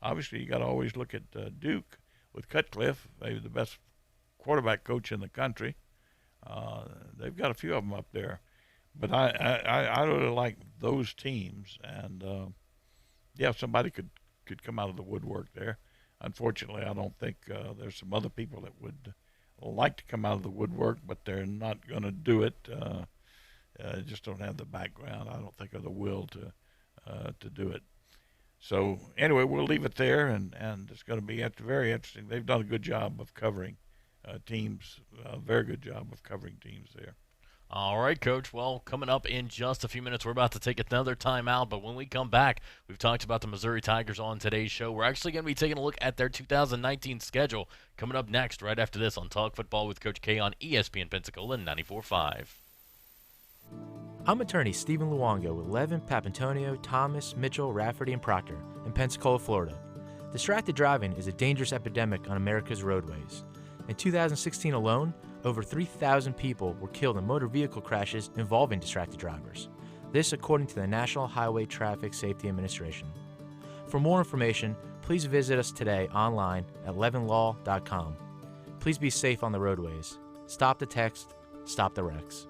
Obviously, you got to always look at Duke with Cutcliffe, maybe the best quarterback coach in the country. They've got a few of them up there, but I really like those teams, and somebody could come out of the woodwork there. Unfortunately, I don't think there's some other people that would like to come out of the woodwork, but they're not going to do it. Just don't have the background, I don't think, or the will to do it. So anyway, we'll leave it there, and it's going to be very interesting. They've done a good job of covering teams, a very good job of covering teams there. All right, Coach. Well, coming up in just a few minutes, we're about to take another timeout. But when we come back, we've talked about the Missouri Tigers on today's show. We're actually going to be taking a look at their 2019 schedule coming up next, right after this on Talk Football with Coach K on ESPN Pensacola 94.5. I'm attorney Stephen Luongo with Levin, Papantonio, Thomas, Mitchell, Rafferty, and Proctor in Pensacola, Florida. Distracted driving is a dangerous epidemic on America's roadways. In 2016 alone, over 3,000 people were killed in motor vehicle crashes involving distracted drivers. This according to the National Highway Traffic Safety Administration. For more information, please visit us today online at levinlaw.com. Please be safe on the roadways. Stop the text, stop the wrecks.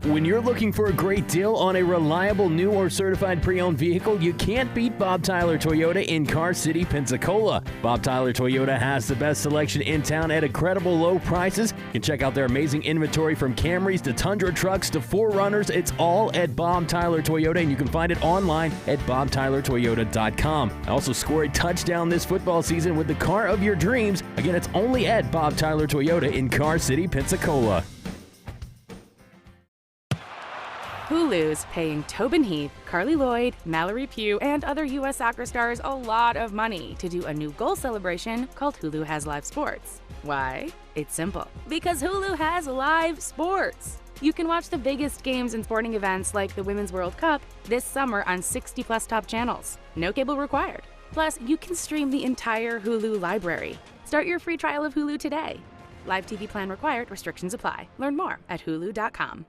When you're looking for a great deal on a reliable new or certified pre-owned vehicle, you can't beat Bob Tyler Toyota in Car City, Pensacola. Bob Tyler Toyota has the best selection in town at incredible low prices. You can check out their amazing inventory from Camrys to Tundra trucks to 4Runners. It's all at Bob Tyler Toyota, and you can find it online at bobtylertoyota.com. Also score a touchdown this football season with the car of your dreams. Again, it's only at Bob Tyler Toyota in Car City, Pensacola. Hulu's paying Tobin Heath, Carly Lloyd, Mallory Pugh, and other U.S. soccer stars a lot of money to do a new goal celebration called Hulu Has Live Sports. Why? It's simple. Because Hulu has live sports. You can watch the biggest games and sporting events like the Women's World Cup this summer on 60-plus top channels. No cable required. Plus, you can stream the entire Hulu library. Start your free trial of Hulu today. Live TV plan required. Restrictions apply. Learn more at hulu.com.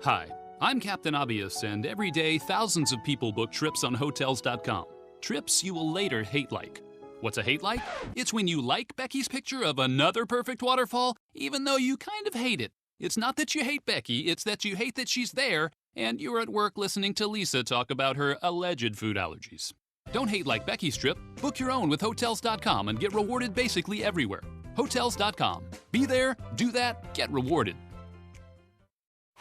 Hi, I'm Captain Obvious, and every day thousands of people book trips on Hotels.com. Trips you will later hate like. What's a hate like? It's when you like Becky's picture of another perfect waterfall, even though you kind of hate it. It's not that you hate Becky, it's that you hate that she's there, and you're at work listening to Lisa talk about her alleged food allergies. Don't hate like Becky's trip. Book your own with Hotels.com and get rewarded basically everywhere. Hotels.com. Be there, do that, get rewarded.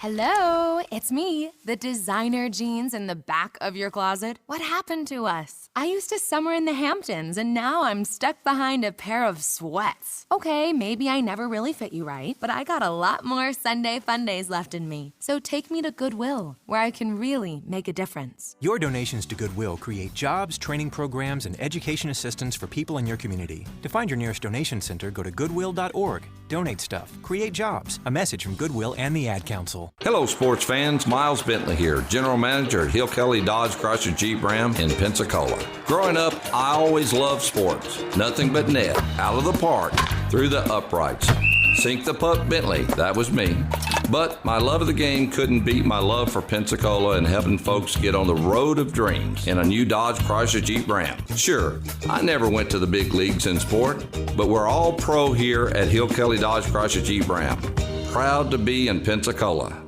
Hello, it's me, the designer jeans in the back of your closet. What happened to us? I used to summer in the Hamptons, and now I'm stuck behind a pair of sweats. Okay, maybe I never really fit you right, but I got a lot more Sunday fun days left in me. So take me to Goodwill, where I can really make a difference. Your donations to Goodwill create jobs, training programs, and education assistance for people in your community. To find your nearest donation center, go to goodwill.org. Donate stuff, create jobs. A message from Goodwill and the Ad Council. Hello, sports fans. Miles Bentley here, General Manager at Hill Kelly Dodge Chrysler Jeep Ram in Pensacola. Growing up, I always loved sports. Nothing but net, out of the park, through the uprights. Sink the puck Bentley, that was me. But my love of the game couldn't beat my love for Pensacola and helping folks get on the road of dreams in a new Dodge Chrysler Jeep Ram. Sure, I never went to the big leagues in sport, but we're all pro here at Hill Kelly Dodge Chrysler Jeep Ram. Proud to be in Pensacola.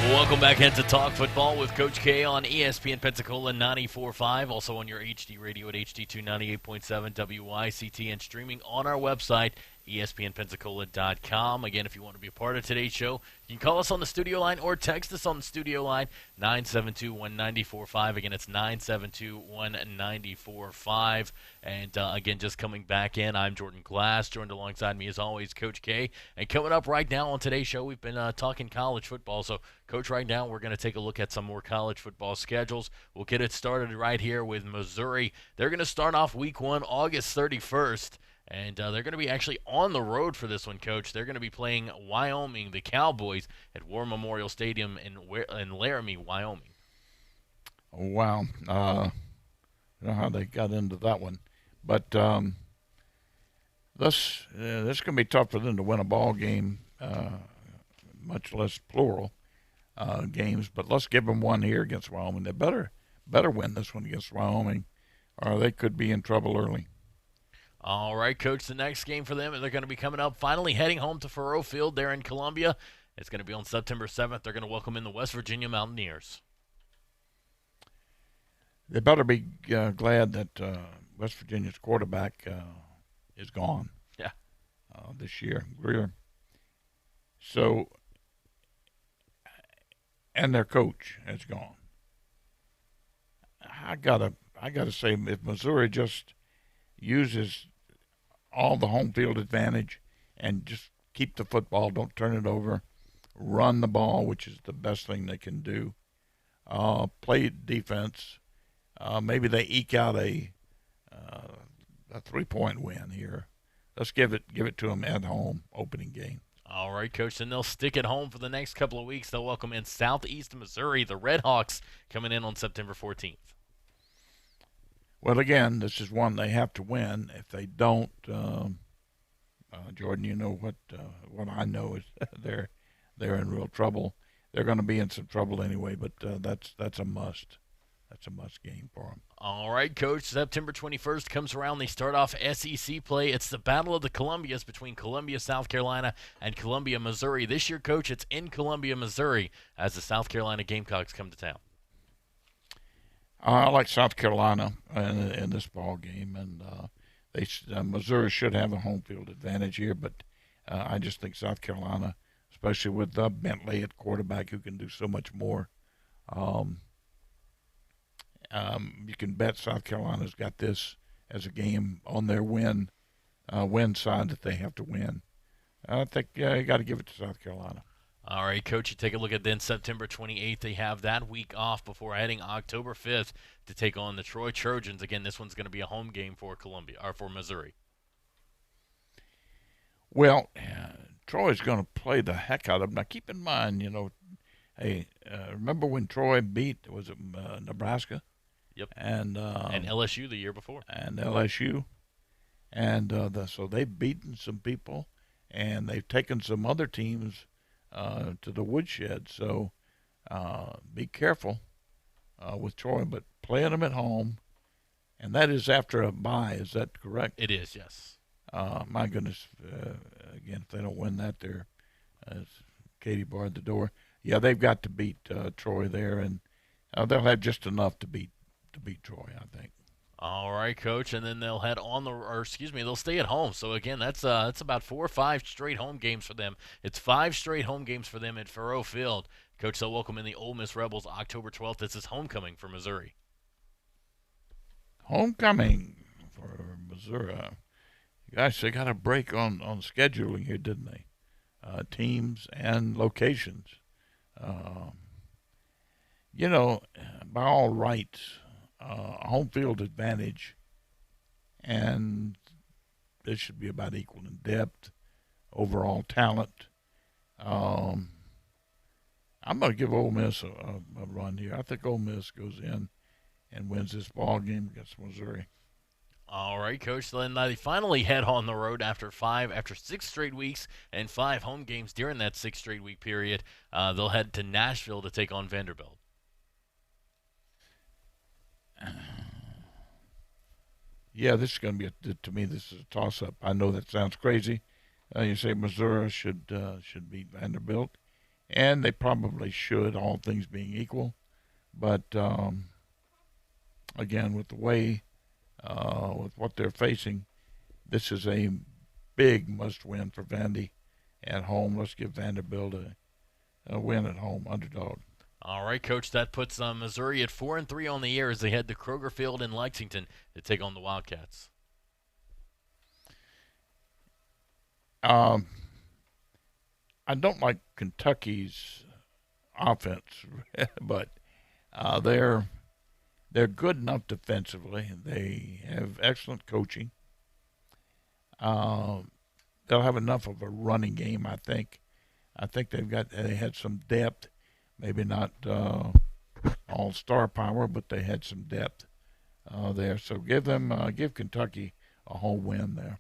Welcome back into Talk Football with Coach K on ESPN Pensacola 94.5, also on your HD radio at HD2 98.7 WYCT, and streaming on our website, ESPNpensacola.com. Again, if you want to be a part of today's show, you can call us on the studio line or text us on the studio line, 972-1945. Again, it's 972-1945. And again, just coming back in, I'm Jordan Glass, joined alongside me as always, Coach K. And coming up right now on today's show, we've been talking college football. So, Coach, right now we're going to take a look at some more college football schedules. We'll get it started right here with Missouri. They're going to start off week 1, August 31st. And they're going to be actually on the road for this one, Coach. They're going to be playing Wyoming, the Cowboys, at War Memorial Stadium in Laramie, Wyoming. Oh, wow. I don't know how they got into that one. But this is going to be tough for them to win a ball game, much less plural games. But let's give them one here against Wyoming. They better win this one against Wyoming, or they could be in trouble early. All right, Coach, the next game for them, they're going to be coming up, finally heading home to Faurot Field there in Columbia. It's going to be on September 7th. They're going to welcome in the West Virginia Mountaineers. They better be glad that West Virginia's quarterback is gone. Yeah. This year, Greer. So, and their coach has gone. I gotta say, if Missouri just uses all the home field advantage and just keep the football, don't turn it over, run the ball, which is the best thing they can do, play defense, maybe they eke out a 3-point win here. Let's give it to them at home, opening game. All right, Coach, and they'll stick at home for the next couple of weeks. They'll welcome in Southeast Missouri, the Red Hawks, coming in on September 14th. Well, again, this is one they have to win. If they don't, Jordan, you know what I know is they're in real trouble. They're going to be in some trouble anyway, but that's a must. That's a must game for them. All right, Coach. September 21st comes around. They start off SEC play. It's the Battle of the Columbias between Columbia, South Carolina, and Columbia, Missouri. This year, Coach, it's in Columbia, Missouri, as the South Carolina Gamecocks come to town. I like South Carolina in this ball game, and Missouri should have a home field advantage here, but I just think South Carolina, especially with Bentley at quarterback, who can do so much more. You can bet South Carolina's got this as a game on their win side that they have to win. I think you got to give it to South Carolina. All right, Coach, you take a look at then September 28th. They have that week off before heading October 5th to take on the Troy Trojans. Again, this one's going to be a home game for for Missouri. Well, Troy's going to play the heck out of them. Now, keep in mind, remember when Troy beat, was it Nebraska? Yep. And LSU the year before. And LSU. And so they've beaten some people, and they've taken some other teams to the woodshed. So be careful with Troy, but playing them at home, and that is after a bye. Is that correct? It is, yes. My goodness. Again, if they don't win that, they're Katie barred the door. Yeah, they've got to beat Troy there, and they'll have just enough to beat Troy, I think. All right, Coach, and then they'll they'll stay at home. So again, that's about 4 or 5 straight home games for them. It's 5 straight home games for them at Faurot Field. Coach, they'll welcome in the Ole Miss Rebels October 12th. This is homecoming for Missouri. Homecoming for Missouri. Gosh, they got a break on scheduling here, didn't they? Teams and locations. By all rights, home field advantage, and this should be about equal in depth, overall talent. I'm going to give Ole Miss a run here. I think Ole Miss goes in and wins this ball game against Missouri. All right, Coach. Then they finally head on the road after 6 straight weeks and 5 home games during that 6 straight week period. They'll head to Nashville to take on Vanderbilt. Yeah, this is going to be to me. This is a toss-up. I know that sounds crazy. You say Missouri should beat Vanderbilt, and they probably should, all things being equal. But again, with the way with what they're facing, this is a big must-win for Vandy at home. Let's give Vanderbilt a win at home, underdog. All right, Coach, that puts Missouri at 4-3 on the year as they head to Kroger Field in Lexington to take on the Wildcats. I don't like Kentucky's offense, but they're good enough defensively. They have excellent coaching. They'll have enough of a running game, I think. I think they had some depth. Maybe not all star power, but they had some depth there. So give Kentucky a home win there.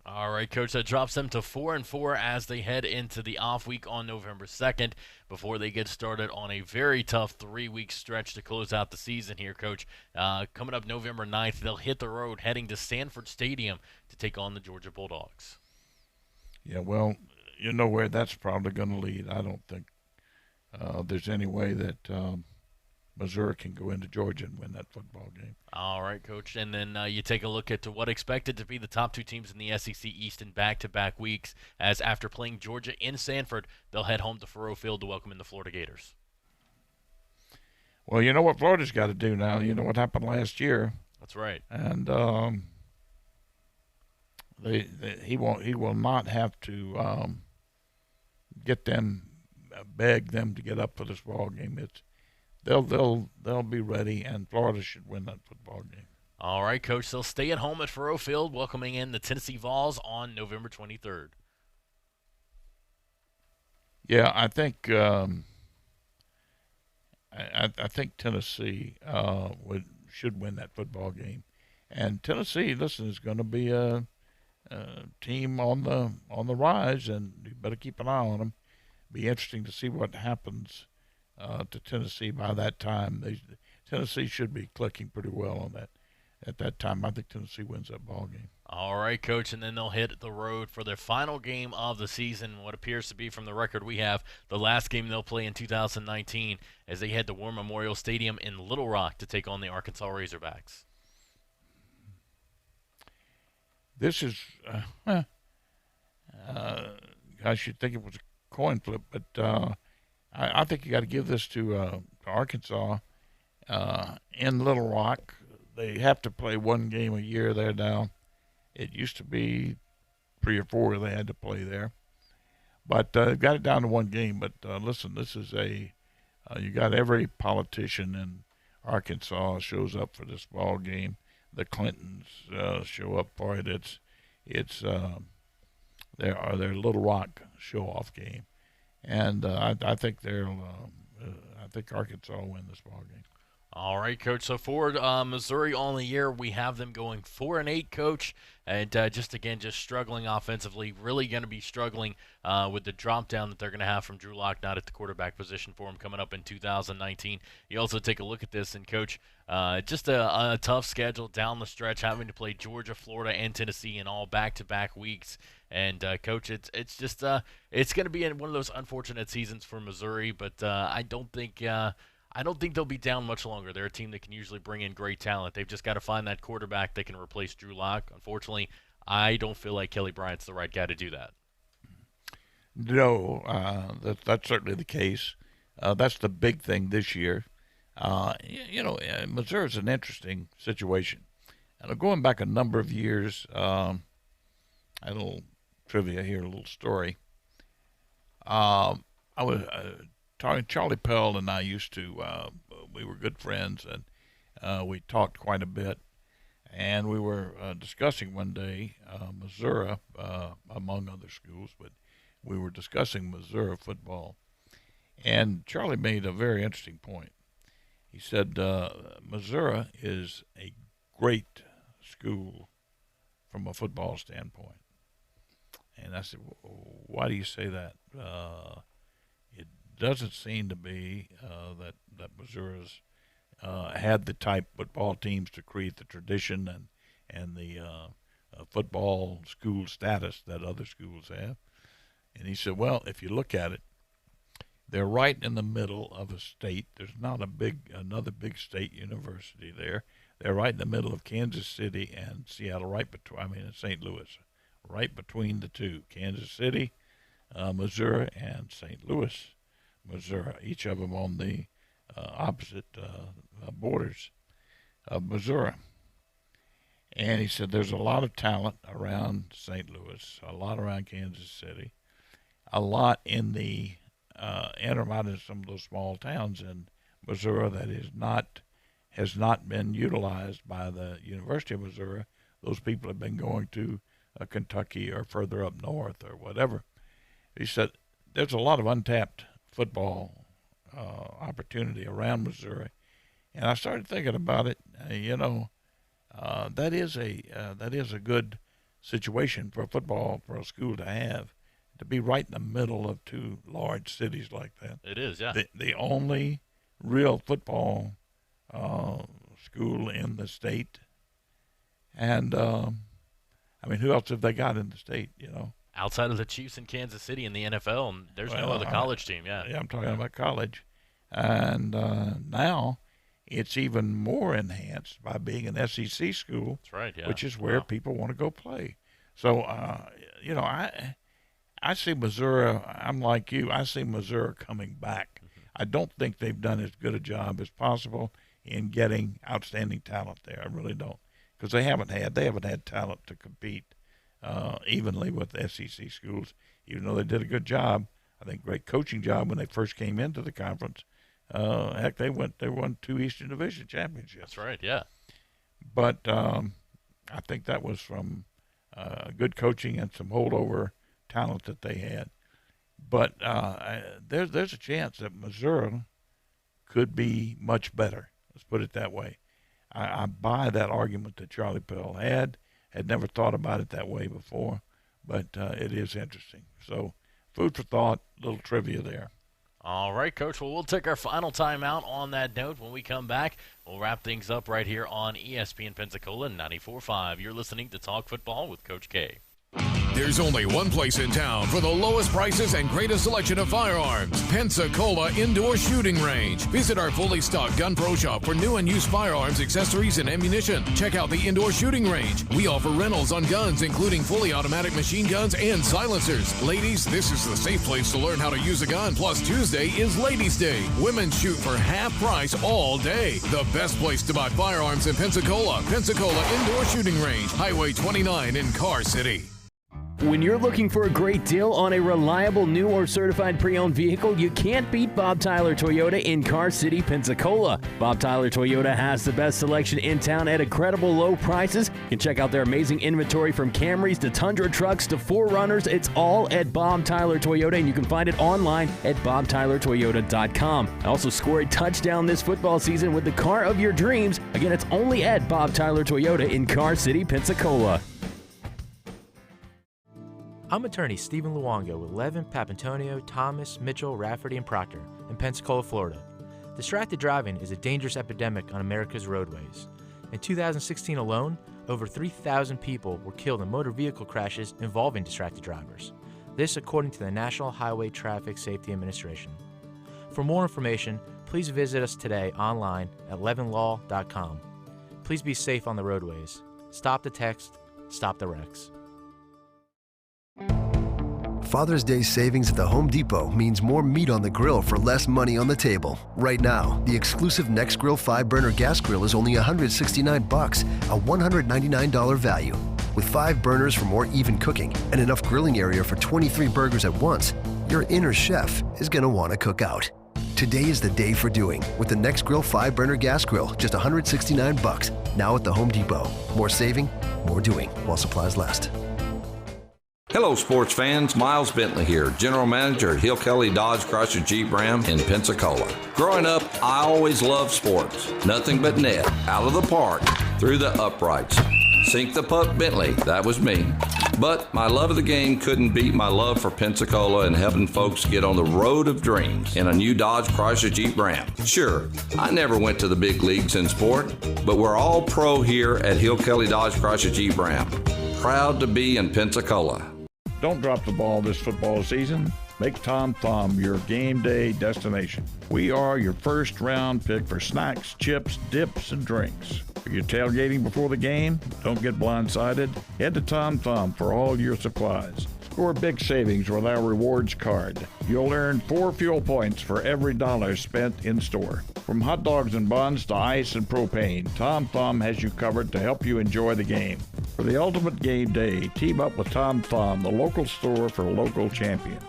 All right, Coach, that drops them to 4-4 as they head into the off week on November 2nd before they get started on a very tough 3-week stretch to close out the season here, Coach. Coming up November 9th, they'll hit the road heading to Sanford Stadium to take on the Georgia Bulldogs. Yeah, well, you know where that's probably going to lead. I don't think there's any way that Missouri can go into Georgia and win that football game. All right, Coach. And then you take a look at what expected to be the top two teams in the SEC East in back-to-back weeks, as after playing Georgia in Sanford, they'll head home to Faurot Field to welcome in the Florida Gators. Well, you know what Florida's got to do now. You know what happened last year. That's right. And he will not have to beg them to get up for this ball game. They'll be ready, and Florida should win that football game. All right, Coach. They'll stay at home at Faurot Field, welcoming in the Tennessee Vols on November 23rd. Yeah, I think I think Tennessee should win that football game, and Tennessee, listen, is going to be a team on the rise, and you better keep an eye on them. Be interesting to see what happens to Tennessee by that time. Tennessee should be clicking pretty well on that at that time. I think Tennessee wins that ball game. All right, Coach, and then they'll hit the road for their final game of the season, what appears to be, from the record we have, the last game they'll play in 2019, as they head to War Memorial Stadium in Little Rock to take on the Arkansas Razorbacks. This is, I should think it was a coin flip, but I think you got to give this to Arkansas in Little Rock. They have to play one game a year there now. It used to be 3 or 4 they had to play there. But they've got it down to one game. But listen, this is you got every politician in Arkansas shows up for this ball game. The Clintons show up for it. It's their Little Rock show-off game. And I think I think Arkansas will win this ball game. All right, Coach. So for Missouri on the year, we have them going 4-8, Coach, and just struggling offensively. Really going to be struggling with the drop down that they're going to have from Drew Lock, not at the quarterback position for him coming up in 2019. You also take a look at this, and Coach, just a tough schedule down the stretch, having to play Georgia, Florida, and Tennessee in all back-to-back weeks. And Coach, it's just it's going to be one of those unfortunate seasons for Missouri, but I don't think they'll be down much longer. They're a team that can usually bring in great talent. They've just got to find that quarterback that can replace Drew Lock. Unfortunately, I don't feel like Kelly Bryant's the right guy to do that. No, that's certainly the case. That's the big thing this year. Missouri's an interesting situation. And going back a number of years, a little trivia here, a little story. I was Charlie Pell and I used to, we were good friends, and we talked quite a bit. And we were discussing one day Missouri, among other schools, but we were discussing Missouri football. And Charlie made a very interesting point. He said, Missouri is a great school from a football standpoint. And I said, well, why do you say that? It doesn't seem to be that Missouri's had the type football teams to create the tradition and the football school status that other schools have. And he said, well, if you look at it, they're right in the middle of a state. There's not another big state university there. They're right in the middle of Kansas City and Seattle, St. Louis, right between the two, Kansas City, Missouri, and St. Louis, Missouri, each of them on the opposite borders of Missouri. And he said there's a lot of talent around St. Louis, a lot around Kansas City, a lot in the intermediate in some of those small towns in Missouri that has not been utilized by the University of Missouri. Those people have been going to Kentucky or further up north or whatever. He said there's a lot of untapped football opportunity around Missouri, and I started thinking about it. That is a good situation for a school to have, to be right in the middle of two large cities like that. It is, yeah. The only real football school in the state, and who else have they got in the state? outside of the Chiefs in Kansas City in the NFL, and there's no other college team. Yeah, I'm talking about college. And now it's even more enhanced by being an SEC school. That's right, yeah. Which is where people want to go play. So, I see Missouri, I'm like you, I see Missouri coming back. I don't think they've done as good a job as possible in getting outstanding talent there. I really don't. Because they haven't had talent to compete evenly with the SEC schools, even though they did a good job. I think great coaching job when they first came into the conference. Heck, they won 2 Eastern Division championships. That's right, yeah. But I think that was from good coaching and some holdover talent that they had. But there's a chance that Missouri could be much better. Let's put it that way. I buy that argument that Charlie Pell had never thought about it that way before, but it is interesting. So food for thought, little trivia there. All right, Coach. Well, we'll take our final timeout on that note. When we come back, we'll wrap things up right here on ESPN Pensacola 94.5. You're listening to Talk Football with Coach K. There's only one place in town for the lowest prices and greatest selection of firearms. Pensacola Indoor Shooting Range. Visit our fully stocked Gun Pro Shop for new and used firearms, accessories, and ammunition. Check out the Indoor Shooting Range. We offer rentals on guns, including fully automatic machine guns and silencers. Ladies, this is the safe place to learn how to use a gun. Plus, Tuesday is Ladies' Day. Women shoot for half price all day. The best place to buy firearms in Pensacola. Pensacola Indoor Shooting Range. Highway 29 in Car City. When you're looking for a great deal on a reliable new or certified pre-owned vehicle, you can't beat Bob Tyler Toyota in Car City, Pensacola. Bob Tyler Toyota has the best selection in town at incredible low prices. You can check out their amazing inventory from Camrys to Tundra trucks to 4Runners. It's all at Bob Tyler Toyota, and you can find it online at bobtylertoyota.com. Also score a touchdown this football season with the car of your dreams. Again, it's only at Bob Tyler Toyota in Car City, Pensacola. I'm attorney Stephen Luongo with Levin, Papantonio, Thomas, Mitchell, Rafferty, and Proctor in Pensacola, Florida. Distracted driving is a dangerous epidemic on America's roadways. In 2016 alone, over 3,000 people were killed in motor vehicle crashes involving distracted drivers. This according to the National Highway Traffic Safety Administration. For more information, please visit us today online at levinlaw.com. Please be safe on the roadways. Stop the text, stop the wrecks. Father's Day savings at the Home Depot means more meat on the grill for less money on the table. Right now, the exclusive Next Grill 5-burner gas grill is only $169, a $199 value. With 5 burners for more even cooking and enough grilling area for 23 burgers at once, your inner chef is going to want to cook out. Today is the day for doing with the Next Grill 5-burner gas grill, just $169, now at the Home Depot. More saving, more doing, while supplies last. Hello, sports fans. Miles Bentley here, General Manager at Hill Kelly Dodge Chrysler Jeep Ram in Pensacola. Growing up, I always loved sports. Nothing but net, out of the park, through the uprights. Sink the puck Bentley, that was me. But my love of the game couldn't beat my love for Pensacola and helping folks get on the road of dreams in a new Dodge Chrysler Jeep Ram. Sure, I never went to the big leagues in sport, but we're all pro here at Hill Kelly Dodge Chrysler Jeep Ram. Proud to be in Pensacola. Don't drop the ball this football season. Make Tom Thumb your game day destination. We are your first round pick for snacks, chips, dips, and drinks. Are you tailgating before the game? Don't get blindsided. Head to Tom Thumb for all your supplies. Score big savings with our rewards card. You'll earn 4 fuel points for every dollar spent in store. From hot dogs and buns to ice and propane, Tom Thumb has you covered to help you enjoy the game. For the ultimate game day, team up with Tom Thumb, the local store for local champions.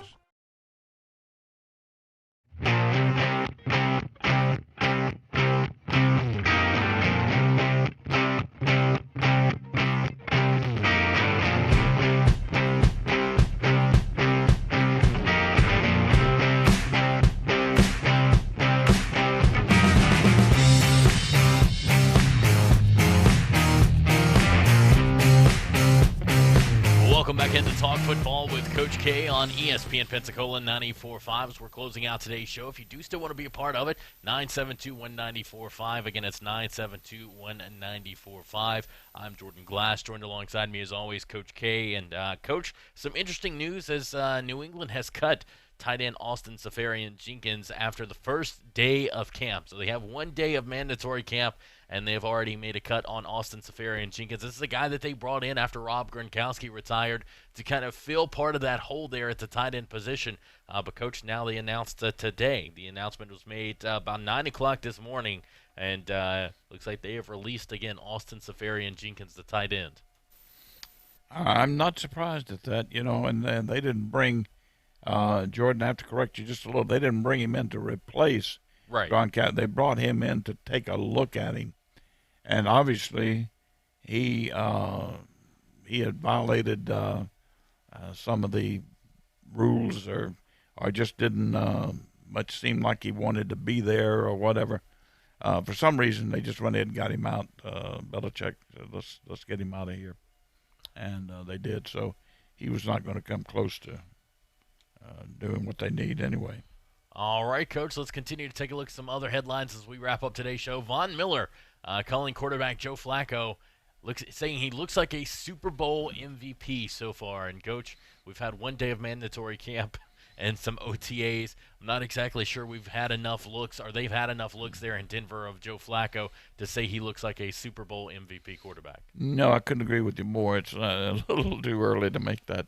back in to talk football with Coach K on ESPN Pensacola 94.5 as we're closing out today's show. If you do still want to be a part of it, 972-1945. Again, it's 972-1945. I'm Jordan Glass. Joined alongside me, as always, Coach K. And, Coach, some interesting news as New England has cut tight end Austin Safarian-Jenkins after the first day of camp. So they have 1 day of mandatory camp, and they've already made a cut on Austin Safarian-Jenkins. This is a guy that they brought in after Rob Gronkowski retired to kind of fill part of that hole there at the tight end position. But, Coach, now they announced today. The announcement was made about 9 o'clock this morning, and looks like they have released, again, Austin Safarian-Jenkins, the tight end. I'm not surprised at that, and they didn't bring Jordan, I have to correct you just a little. They didn't bring him in to replace Gronkowski. They brought him in to take a look at him. And obviously, he had violated some of the rules, or just didn't much seem like he wanted to be there or whatever. For some reason, they just went ahead and got him out. Belichick said, let's get him out of here, and they did. So he was not going to come close to doing what they need anyway. All right, Coach, let's continue to take a look at some other headlines as we wrap up today's show. Von Miller calling quarterback Joe Flacco, saying he looks like a Super Bowl MVP so far. And, Coach, we've had 1 day of mandatory camp and some OTAs. I'm not exactly sure we've had enough looks, or they've had enough looks there in Denver of Joe Flacco to say he looks like a Super Bowl MVP quarterback. No, I couldn't agree with you more. It's a little too early to make that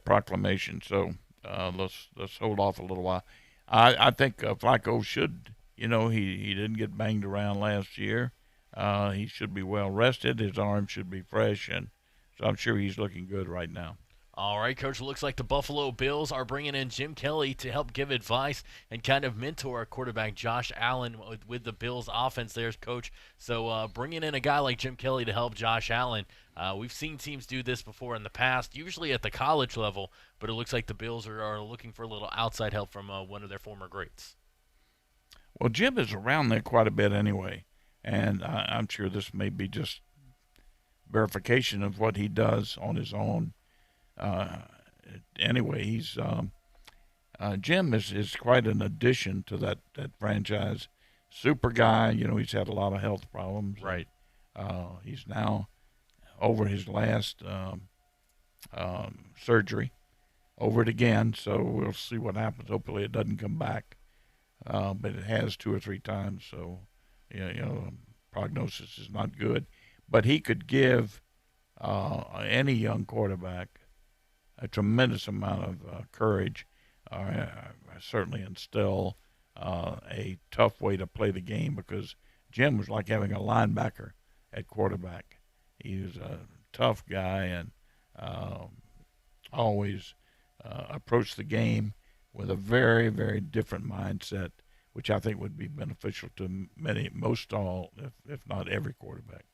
proclamation. So let's hold off a little while. I think Flacco should. He didn't get banged around last year. He should be well rested. His arm should be fresh, and so I'm sure he's looking good right now. All right, Coach, looks like the Buffalo Bills are bringing in Jim Kelly to help give advice and kind of mentor quarterback Josh Allen with the Bills offense there, Coach. So bringing in a guy like Jim Kelly to help Josh Allen, we've seen teams do this before in the past, usually at the college level, but it looks like the Bills are looking for a little outside help from one of their former greats. Well, Jim is around there quite a bit anyway, and I'm sure this may be just verification of what he does on his own. Anyway, he's Jim is quite an addition to that franchise. Super guy, he's had a lot of health problems. Right. He's now over his last surgery, over it again. So we'll see what happens. Hopefully, it doesn't come back, but it has 2 or 3 times. So, prognosis is not good. But he could give any young quarterback a tremendous amount of courage, certainly instill a tough way to play the game, because Jim was like having a linebacker at quarterback. He was a tough guy and always approached the game with a very, very different mindset, which I think would be beneficial to most all, if not every quarterback.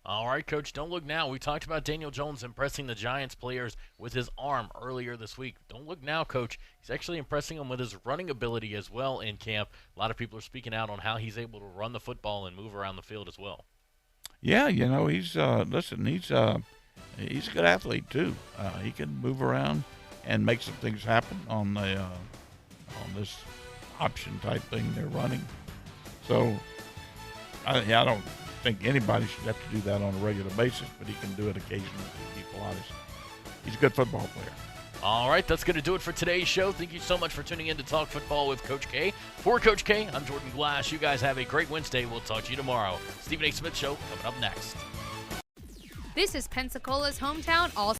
All right, Coach, don't look now. We talked about Daniel Jones impressing the Giants players with his arm earlier this week. Don't look now, Coach. He's actually impressing them with his running ability as well in camp. A lot of people are speaking out on how he's able to run the football and move around the field as well. Yeah, he's he's a good athlete too. He can move around and make some things happen on this option type thing they're running. So I don't think anybody should have to do that on a regular basis, but he can do it occasionally to keep honest. He's a good football player. All right, that's going to do it for today's show. Thank you so much for tuning in to Talk Football with Coach K. For Coach K, I'm Jordan Glass. You guys have a great Wednesday. We'll talk to you tomorrow. Stephen A. Smith Show coming up next. This is Pensacola's hometown all